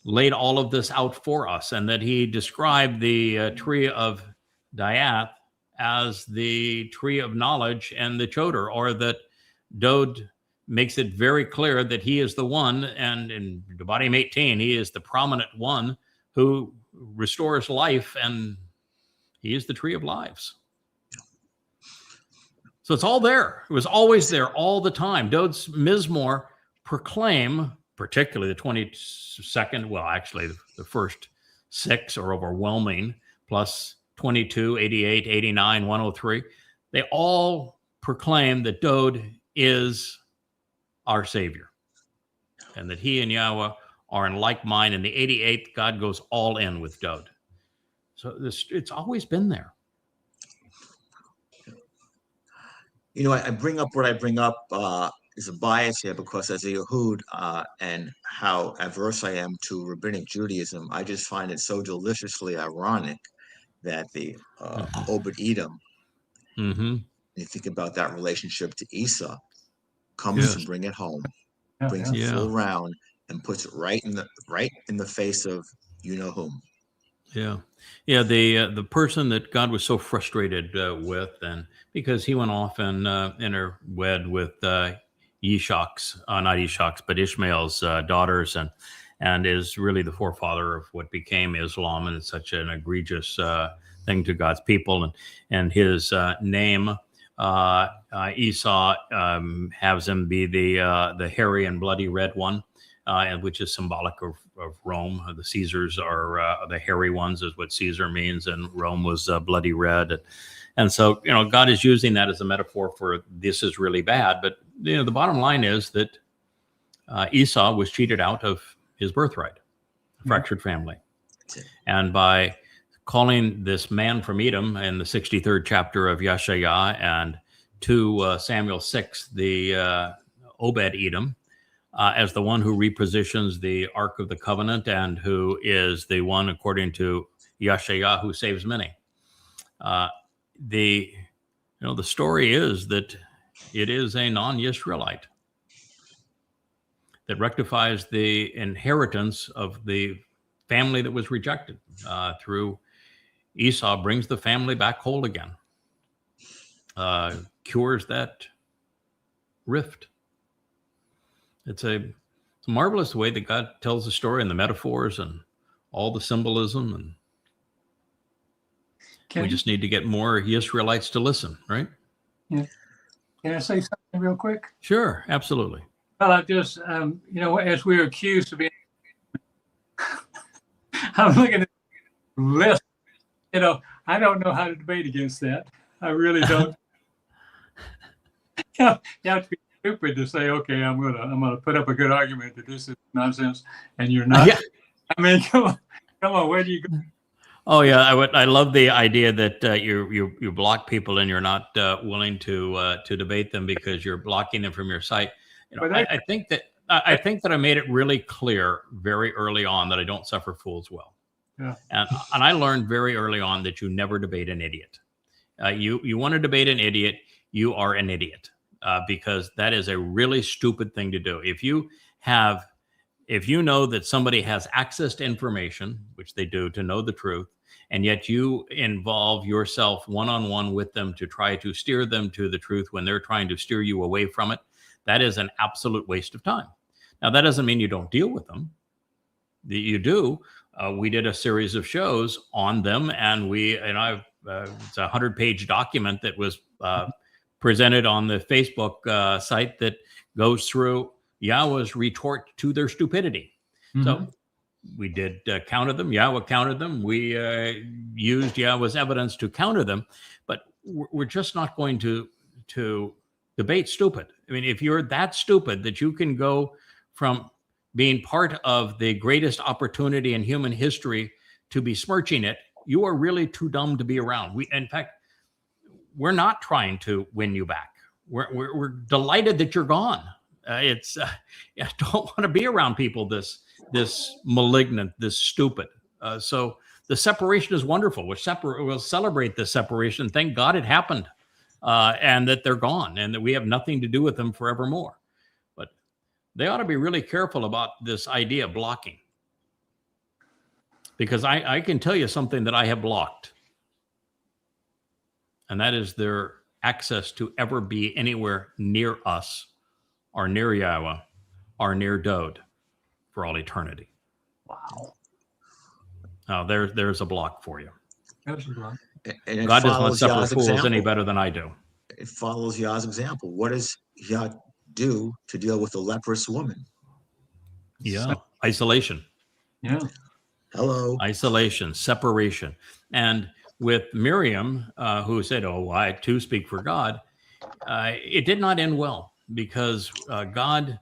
laid all of this out for us, and that he described the tree of Diath as the tree of knowledge and the Choder, or that Dode makes it very clear that he is the one, and in Devarim 18, he is the prominent one who restores life, and he is the tree of lives. So it's all there. It was always there all the time. Dode's Mizmor proclaim, particularly the 22nd, well, actually the first six are overwhelming, plus 22, 88, 89, 103. They all proclaim that Dode is our Savior, and that he and Yahweh are in like mind. In the 88th, God goes all in with Dode. So it's always been there. I bring up what I bring up is a bias here, because as a Yehud and how averse I am to rabbinic Judaism, I just find it so deliciously ironic that the Obed Edom, you think about that relationship to Esau, comes to bring it home, brings it full round, and puts it right in the face of whom. The person that God was so frustrated with and because he went off and interwed with Ishmael's daughters, and is really the forefather of what became Islam, and it's such an egregious thing to God's people. And his name, Esau, has him be the hairy and bloody red one, and which is symbolic of Rome. The Caesars are the hairy ones, is what Caesar means, and Rome was bloody red. And so, God is using that as a metaphor for this is really bad. But, the bottom line is that Esau was cheated out of his birthright, a fractured family. And by calling this man from Edom in the 63rd chapter of Yeshaya, and 2 Samuel 6, the Obed-Edom, as the one who repositions the Ark of the Covenant, and who is the one, according to Yeshaya, who saves many. The story is that it is a non-Yisraelite that rectifies the inheritance of the family that was rejected through Esau, brings the family back whole again, cures that rift. It's a marvelous way that God tells the story, and the metaphors and all the symbolism, and we just need to get more Israelites to listen, right? Yeah. Can I say something real quick? Sure, absolutely. Well, I just, as we're accused of being, I'm looking at the list. I don't know how to debate against that. I really don't. You have to be stupid to say, okay, I'm gonna put up a good argument that this is nonsense, and you're not. Yeah. I mean, come on, where do you go? Oh yeah, I love the idea that you block people and you're not willing to debate them because you're blocking them from your site. I think that I made it really clear very early on that I don't suffer fools well. Yeah. And I learned very early on that you never debate an idiot. You want to debate an idiot, you are an idiot, because that is a really stupid thing to do. If you know that somebody has access to information, which they do, to know the truth, and yet you involve yourself one-on-one with them to try to steer them to the truth when they're trying to steer you away from it, that is an absolute waste of time. Now, that doesn't mean you don't deal with them. You do. We did a series of shows on them, and it's a 100-page document that was presented on the Facebook site that goes through Yahweh's retort to their stupidity. Mm-hmm. So we did counter them. Yahweh countered them. We used Yahweh's evidence to counter them, but we're just not going to debate stupid. I mean, if you're that stupid that you can go from being part of the greatest opportunity in human history to besmirching it, you are really too dumb to be around. In fact, we're not trying to win you back. We're delighted that you're gone. I don't want to be around people this malignant, this stupid. So the separation is wonderful. We'll celebrate this separation. Thank God it happened, and that they're gone, and that we have nothing to do with them forevermore. But they ought to be really careful about this idea of blocking, because I can tell you something that I have blocked, and that is their access to ever be anywhere near us, or near Yahweh, or near Dode for all eternity. Wow. Now, there's a block for you. There's a block. And God does not suffer Yah's fools example. any better than I do. It follows Yah's example. What does Yah do to deal with a leprous woman? Yeah. Isolation. Yeah. Hello. Isolation, separation. And with Miriam, who said, "Oh, I too speak for God," it did not end well, because God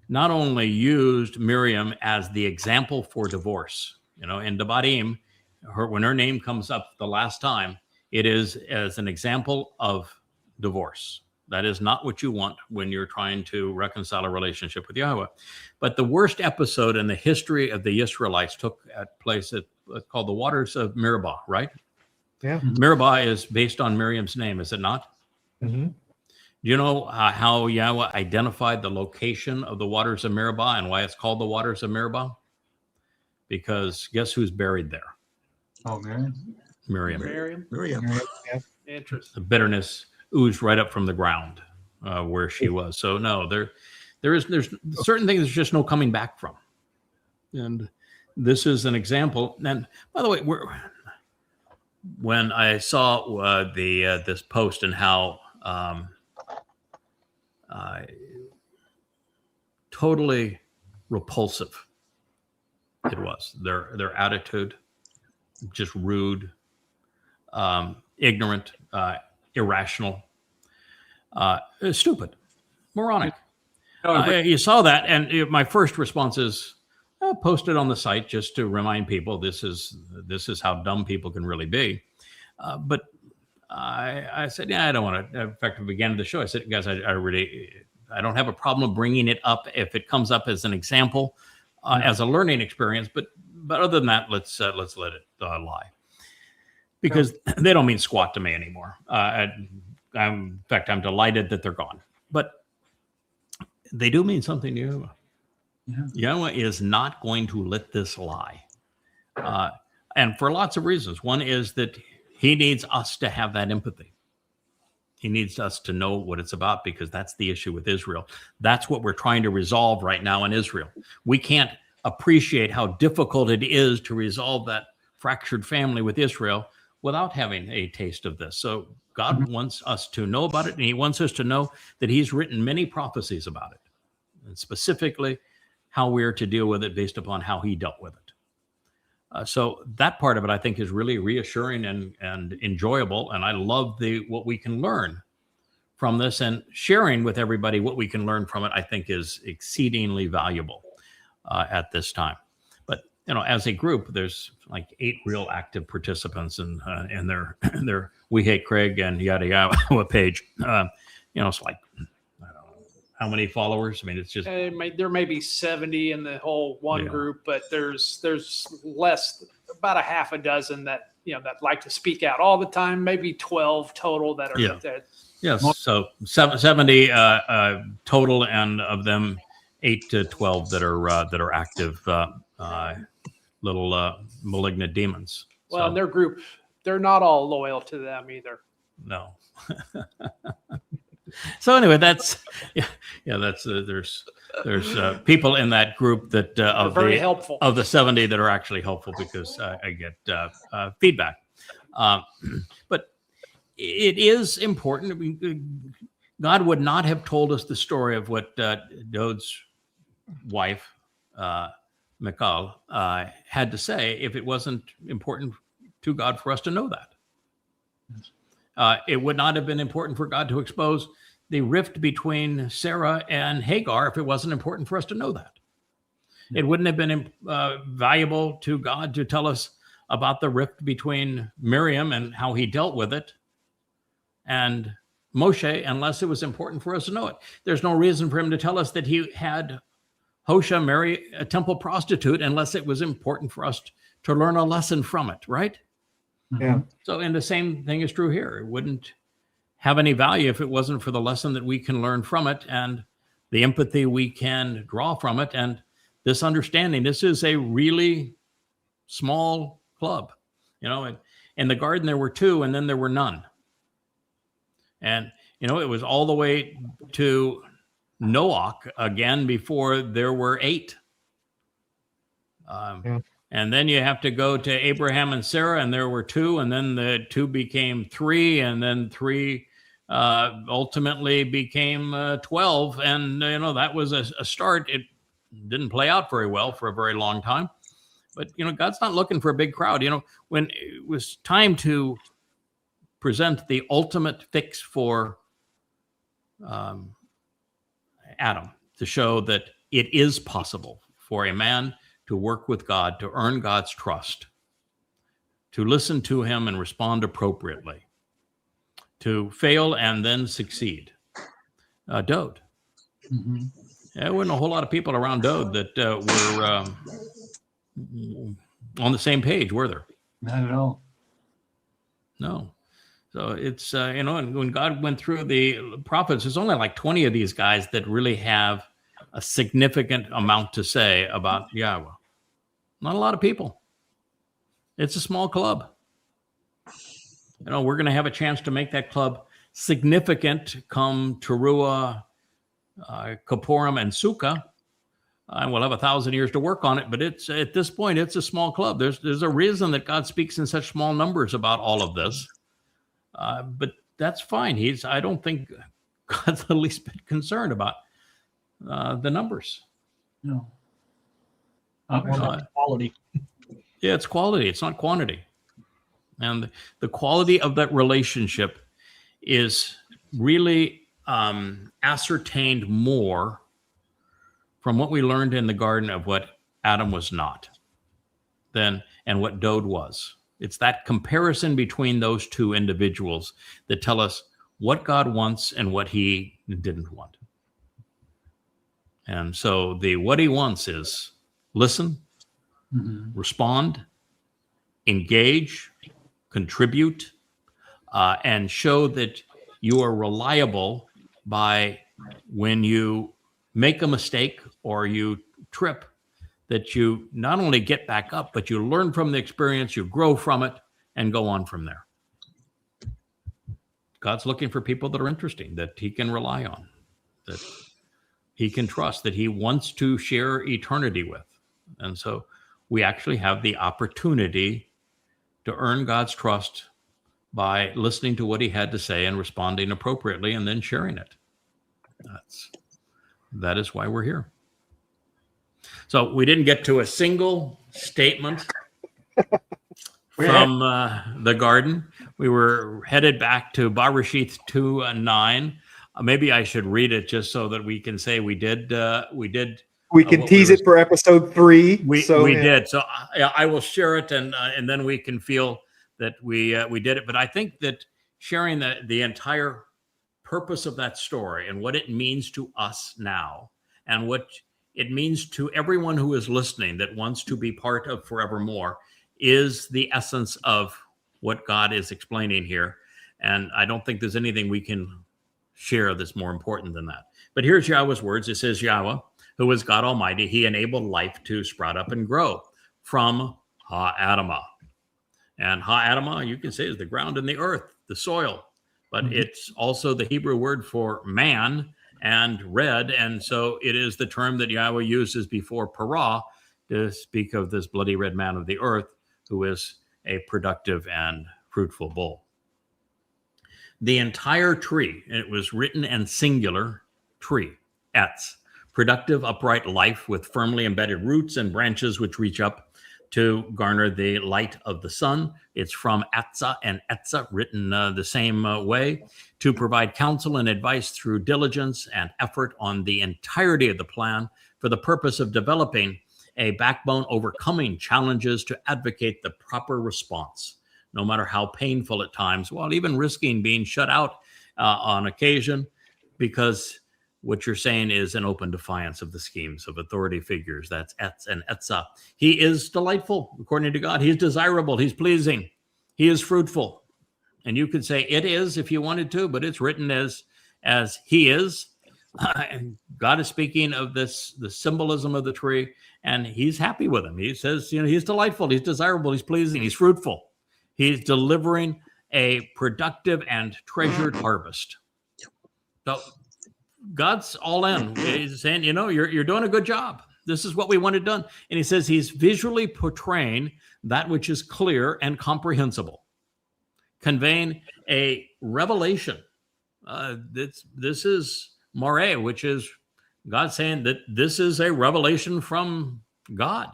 not only used Miriam as the example for divorce. In Devarim, when her name comes up the last time, it is as an example of divorce. That is not what you want when you're trying to reconcile a relationship with Yahweh. But the worst episode in the history of the Israelites took place at called the waters of Meribah, right? Yeah. Meribah is based on Miriam's name, is it not? Mm-hmm. Do you know how Yahweh identified the location of the waters of Meribah and why it's called the waters of Meribah? Because guess who's buried there? Oh, Miriam. Miriam. Miriam. Miriam. Interesting. The bitterness oozed right up from the ground where she was. So no, there's certain things there's just no coming back from. And this is an example. And by the way, when I saw this post and how totally repulsive it was, their attitude, just rude, ignorant, irrational, stupid, moronic. You saw that, and my first response is post it on the site just to remind people this is how dumb people can really be. But I said, yeah, I don't want to. In fact, at the beginning of the show, I said, guys, I don't have a problem bringing it up if it comes up as an example, as a learning experience. But other than that, let's let it lie, because they don't mean squat to me anymore. In fact, I'm delighted that they're gone. But they do mean something to you. Yahweh is not going to let this lie. And for lots of reasons. One is that he needs us to have that empathy. He needs us to know what it's about, because that's the issue with Israel. That's what we're trying to resolve right now in Israel. We can't appreciate how difficult it is to resolve that fractured family with Israel without having a taste of this. So God wants us to know about it, and he wants us to know that he's written many prophecies about it, and specifically how we're to deal with it based upon how he dealt with it. So that part of it, I think, is really reassuring and enjoyable. And I love what we can learn from this, and sharing with everybody what we can learn from it, I think, is exceedingly valuable at this time. But, as a group, there's like 8 real active participants in their We Hate Craig and yada yada page. It's like, how many followers? I mean, it's just there may be 70 in the whole one group, but there's less, about a half a dozen that that like to speak out all the time. Maybe 12 total that are that. Yes, so 70 total, and of them 8 to 12 that are active little malignant demons. Well, in their group, they're not all loyal to them either. No. So anyway, that's there's people in that group that very helpful, of the 70 that are actually helpful, because I get feedback. But it is important. I mean, God would not have told us the story of what Dod's wife, Michal, had to say if it wasn't important to God for us to know that. It would not have been important for God to expose the rift between Sarah and Hagar if it wasn't important for us to know that. It wouldn't have been valuable to God to tell us about the rift between Miriam and how he dealt with it and Moshe unless it was important for us to know it. There's no reason for him to tell us that he had Hosea marry a temple prostitute unless it was important for us to learn a lesson from it, right? Yeah. So, and the same thing is true here. It wouldn't have any value if it wasn't for the lesson that we can learn from it and the empathy we can draw from it and this understanding. This is a really small club. In the garden there were 2, and then there were none. And, it was all the way to Noah again before there were 8. And then you have to go to Abraham and Sarah, and there were 2, and then the 2 became 3, and then 3 ultimately became 12. And, that was a start. It didn't play out very well for a very long time. But, God's not looking for a big crowd. When it was time to present the ultimate fix for Adam, to show that it is possible for a man to work with God, to earn God's trust, to listen to him and respond appropriately, to fail and then succeed. Dode. Mm-hmm. There wasn't a whole lot of people around Dode that were on the same page, were there? Not at all. No. So it's, and when God went through the prophets, there's only like 20 of these guys that really have a significant amount to say about Yahweh. Not a lot of people. It's a small club. We're going to have a chance to make that club significant come Teruah, Kapurim, and Sukkah. And we'll have 1,000 years to work on it, but it's at this point, it's a small club. There's a reason that God speaks in such small numbers about all of this. But that's fine. I don't think God's the least bit concerned about the numbers. No. Quality. Yeah, it's quality. It's not quantity. And the quality of that relationship is really ascertained more from what we learned in the garden of what Adam was not and what Dode was. It's that comparison between those two individuals that tell us what God wants and what he didn't want. And so what he wants is listen, respond, engage, contribute, and show that you are reliable by when you make a mistake or you trip, that you not only get back up, but you learn from the experience, you grow from it, and go on from there. God's looking for people that are interesting, that he can rely on, that he can trust, that he wants to share eternity with. And so we actually have the opportunity to earn God's trust by listening to what he had to say and responding appropriately and then sharing it. That is why we're here. So we didn't get to a single statement from the garden. We were headed back to Bereshith 2:9. Maybe I should read it just so that we can say we did. We can tease it for episode 3. We did. So I will share it, and then we can feel that we did it. But I think that sharing the entire purpose of that story and what it means to us now and what it means to everyone who is listening that wants to be part of Forevermore is the essence of what God is explaining here. And I don't think there's anything we can share that's more important than that. But here's Yahweh's words. It says, Yahweh, who is God Almighty, he enabled life to sprout up and grow from Ha-Adamah. And Ha-Adamah, you can say, is the ground and the earth, the soil. But it's also the Hebrew word for man and red. And so it is the term that Yahweh uses before Parah to speak of this bloody red man of the earth, who is a productive and fruitful bull. The entire tree, and it was written in singular, tree, etz, productive, upright life with firmly embedded roots and branches which reach up to garner the light of the sun. It's from Atza and Etza, written the same way, to provide counsel and advice through diligence and effort on the entirety of the plan for the purpose of developing a backbone, overcoming challenges to advocate the proper response, no matter how painful at times, while even risking being shut out on occasion, because what you're saying is an open defiance of the schemes of authority figures. That's Etz and Etza. He is delightful, according to God. He's desirable. He's pleasing. He is fruitful. And you could say it is if you wanted to, but it's written as he is. And God is speaking of this, the symbolism of the tree, and he's happy with him. He says, he's delightful. He's desirable. He's pleasing. He's fruitful. He's delivering a productive and treasured harvest. So God's all in. He's saying, you're doing a good job. This is what we wanted done. And he says he's visually portraying that which is clear and comprehensible, conveying a revelation. This is Moreh, which is God saying that this is a revelation from God.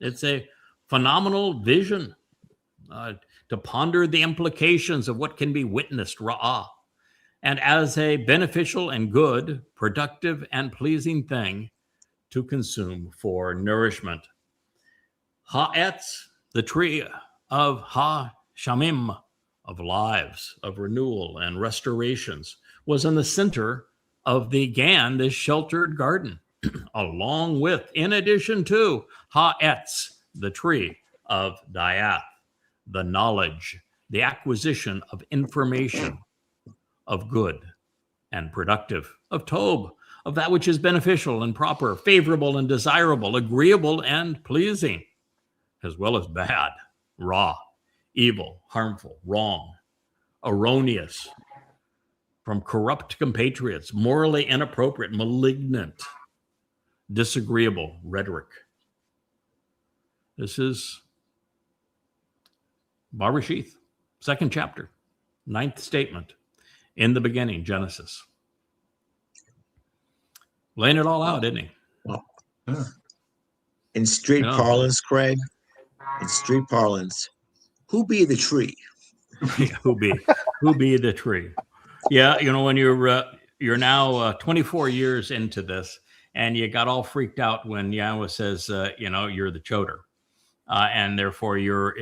It's a phenomenal vision to ponder the implications of what can be witnessed, Ra'ah. And as a beneficial and good, productive and pleasing thing to consume for nourishment. Ha'etz, the tree of Ha-Shamim, of lives, of renewal and restorations, was in the center of the Gan, this sheltered garden, along with, in addition to, Ha'etz, the tree of Diath, the knowledge, the acquisition of information, of good and productive, of Tob, of that which is beneficial and proper, favorable and desirable, agreeable and pleasing, as well as bad, raw, evil, harmful, wrong, erroneous, from corrupt compatriots, morally inappropriate, malignant, disagreeable rhetoric. This is Bereshith, 2nd chapter, 9th statement. In the beginning, Genesis. Laying it all out, isn't he? In street parlance, Craig, in street parlance, who be the tree? Who be the tree? Yeah, when you're now 24 years into this, and you got all freaked out when Yahweh says, you're the choder. And therefore you're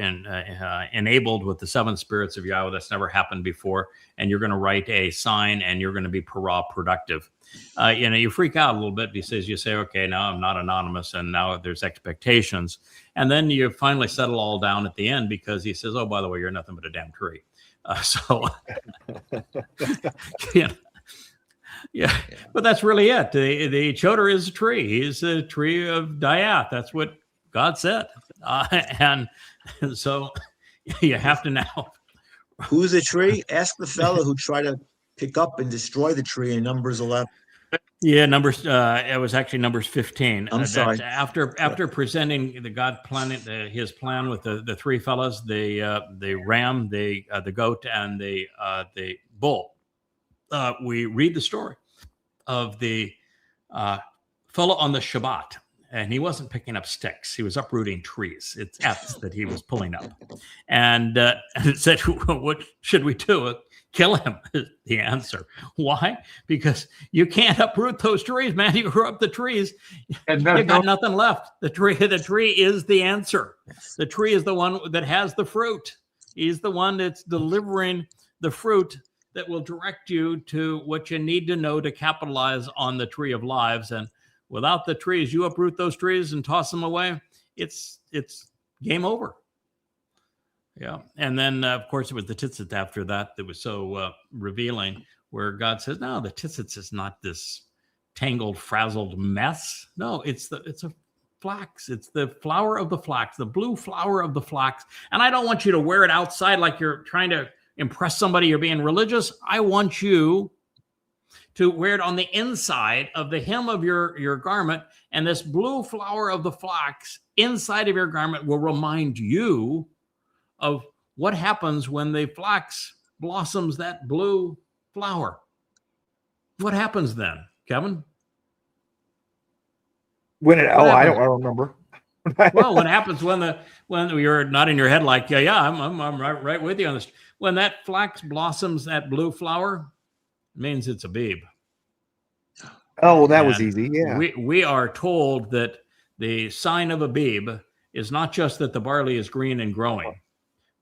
enabled with the 7 spirits of Yahweh. That's never happened before. And you're going to write a sign, and you're going to be productive. You freak out a little bit because you say, okay, now I'm not anonymous, and now there's expectations. And then you finally settle all down at the end because he says, oh, by the way, you're nothing but a damn tree. Yeah, but that's really it. The choder is a tree. He's a tree of Diath. That's what God said. And so you have to now. Who's the tree? Ask the fellow who tried to pick up and destroy the tree in Numbers 11. Yeah, Numbers. It was actually Numbers 15. I'm sorry. After presenting the God plan, his plan with the 3 fellows, the ram, the goat, and the bull. We read the story of the fellow on the Shabbat. And he wasn't picking up sticks. He was uprooting trees. It's F's that he was pulling up. And it said, what should we do? Kill him is the answer. Why? Because you can't uproot those trees, man. You grew up the trees. You got nothing left. The tree is the answer. The tree is the one that has the fruit. He's the one that's delivering the fruit that will direct you to what you need to know to capitalize on the tree of lives. And without the trees, you uproot those trees and toss them away, it's game over. Yeah. And then, of course, it was the tzitzit after that was so revealing, where God says, no, the tzitzit is not this tangled, frazzled mess. No, it's a flax. It's the flower of the flax, the blue flower of the flax. And I don't want you to wear it outside like you're trying to impress somebody, you're being religious. I want you to wear it on the inside of the hem of your garment. And this blue flower of the flax inside of your garment will remind you of what happens when the flax blossoms that blue flower. What happens then, Kevin? I don't remember. Well, what happens when you're nodding your head like, I'm right with you on this. When that flax blossoms that blue flower, means it's a beeb. Oh, that was easy. Yeah. We are told that the sign of a beeb is not just that the barley is green and growing,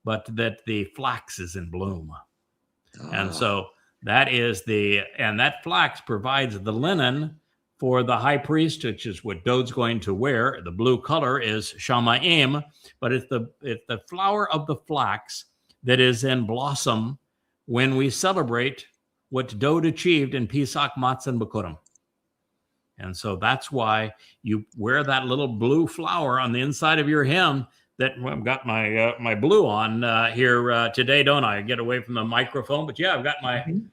but that the flax is in bloom. And so that flax provides the linen for the high priest, which is what Dode's going to wear. The blue color is shamayim, but it's the flower of the flax that is in blossom when we celebrate what Dode achieved in Pesach, Matzah, and Bikurim. And so that's why you wear that little blue flower on the inside of your hem. I've got my blue on here today, don't I? Get away from the microphone, but yeah, I've got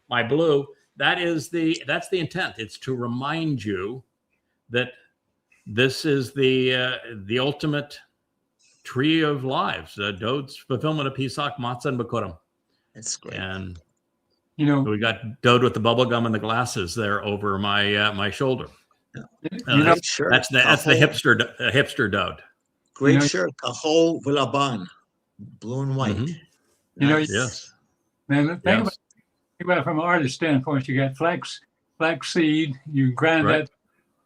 my blue. That's the intent. It's to remind you that this is the ultimate tree of lives, Dode's fulfillment of Pesach, Matzah, and Bikurim. That's great. And we got Dode with the bubble gum and the glasses there over my shoulder. That's the hipster Dode. Great shirt, kahol v'laban, blue and white. Mm-hmm. Yes. Man, think about it from an artist standpoint. You got flax seed. You grind that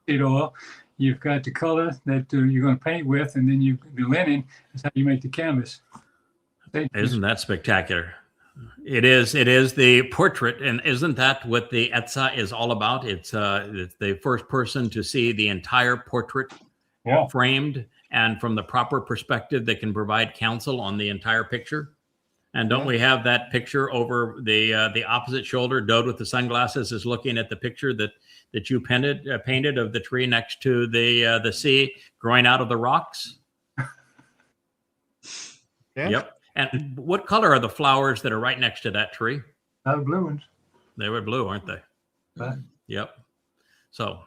seed oil. You've got the color that you're going to paint with, and then the linen is how you make the canvas. Isn't that spectacular? It is the portrait, and isn't that what the Etzah is all about? It's the first person to see the entire portrait framed and from the proper perspective that can provide counsel on the entire picture. And don't we have that picture over the opposite shoulder? Dode with the sunglasses is looking at the picture that you painted of the tree next to the sea growing out of the rocks. Yeah. Yep. And what color are the flowers that are right next to that tree? Blue ones. They were blue, aren't they? Right. Yep. So,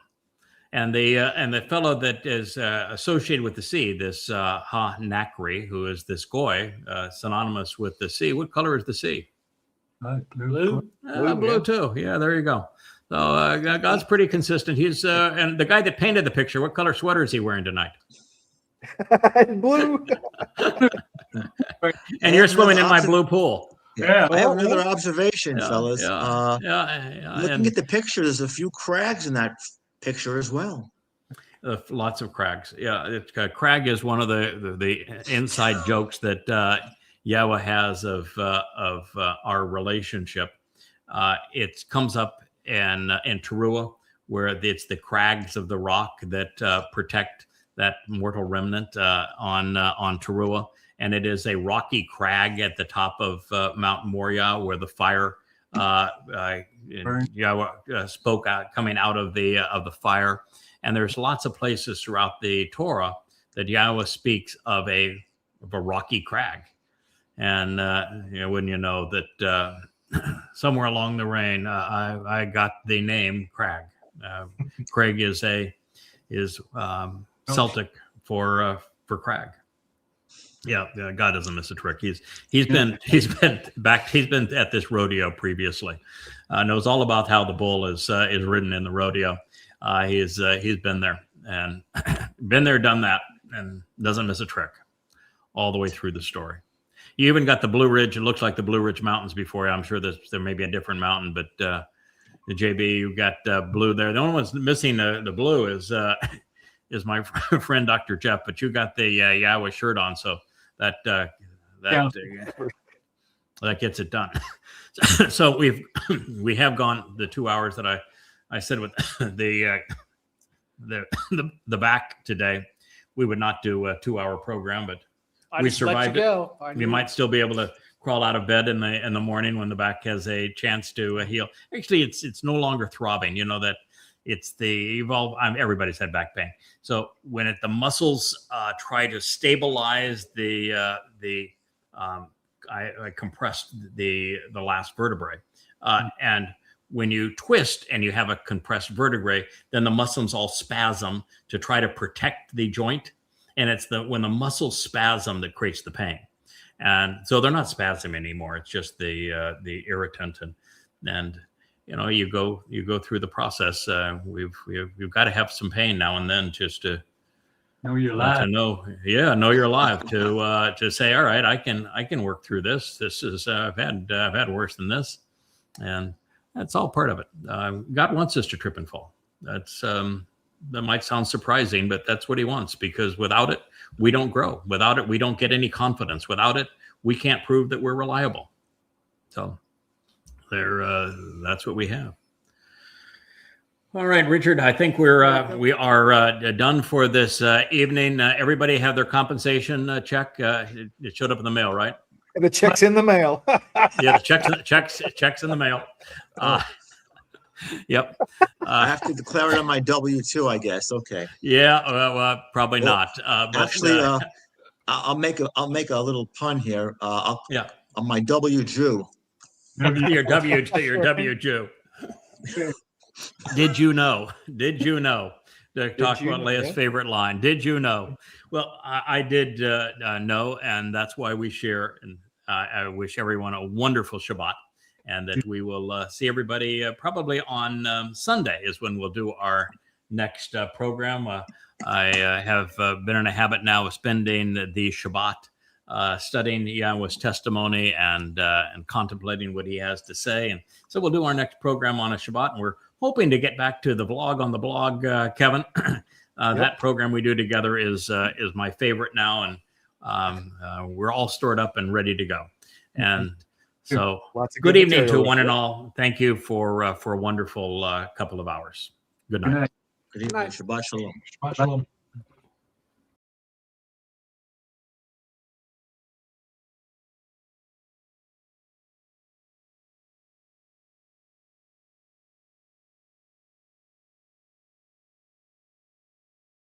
and the fellow that is associated with the sea, this Ha-Nakri, who is this goy, synonymous with the sea. What color is the sea? Right. Blue. Blue too. Yeah, there you go. So God's pretty consistent. He's and the guy that painted the picture, what color sweater is he wearing tonight? Blue. And you're swimming in my blue pool. Yeah. I have another observation, Yeah, fellas. yeah. Looking And at the picture, there's a few crags in that picture as well. lots of crags. Yeah, crag is one of the inside jokes that Yahweh has of our relationship. It comes up in Teruah, where it's the crags of the rock that protect that mortal remnant on Teruah. And it is a rocky crag at the top of Mount Moriah, where the fire Yahweh spoke out, coming out of the fire. And there's lots of places throughout the Torah that Yahweh speaks of a rocky crag. And wouldn't you know that somewhere along the range, I got the name Crag. Craig is Celtic for crag. Yeah, God doesn't miss a trick. He's been at this rodeo previously. Knows all about how the bull is ridden in the rodeo. He's been there and been there, done that, and doesn't miss a trick all the way through the story. You even got the Blue Ridge. It looks like the Blue Ridge Mountains before. I'm sure there may be a different mountain, but the JB, you got blue there. The only one's missing the blue is my friend Dr. Jeff, but you got the Yahweh shirt on, so that gets it done. So we have gone the 2 hours that I said with the back today. We would not do a 2-hour program, but we survived it. We might still be able to crawl out of bed in the morning when the back has a chance to heal. Actually, it's no longer throbbing. You know that it's the evolve. Everybody's had back pain. So when the muscles try to stabilize I compressed the last vertebrae, and when you twist and you have a compressed vertebrae, then the muscles all spasm to try to protect the joint. And it's when the muscles spasm that creates the pain. And so they're not spasming anymore. It's just the irritant. And you go through the process. We've got to have some pain now and then just to know you're alive. Know you're alive. To say, all right, I can work through this. This is I've had worse than this, and that's all part of it. God wants us to trip and fall. That might sound surprising, but that's what he wants, because without it, we don't grow. Without it, we don't get any confidence. Without it, we can't prove that we're reliable. So that's what we have. All right, Richard, I think we are done for this evening. Everybody have their compensation check. It showed up in the mail, right? The check's in the mail. Yeah, the checks in the mail. Yep. I have to declare it on my W-2, I guess. Okay. Yeah. Well, probably not. But, actually, I'll make a little pun here. On my W-Jew. Your W-Jew. Did you know? To talk about Leah's favorite line. Did you know? Well, I did know, and that's why we share. And I wish everyone a wonderful Shabbat. And that we will see everybody probably on Sunday is when we'll do our next program. I have been in a habit now of spending the Shabbat studying Yahweh's testimony and contemplating what he has to say. And so we'll do our next program on a Shabbat. And we're hoping to get back to the vlog on the blog, Kevin. That program we do together is my favorite now. And we're all stored up and ready to go. And so good evening to one and all. Thank you for a wonderful couple of hours. Good night. Good evening. Shabbat shalom. Shabbat shalom.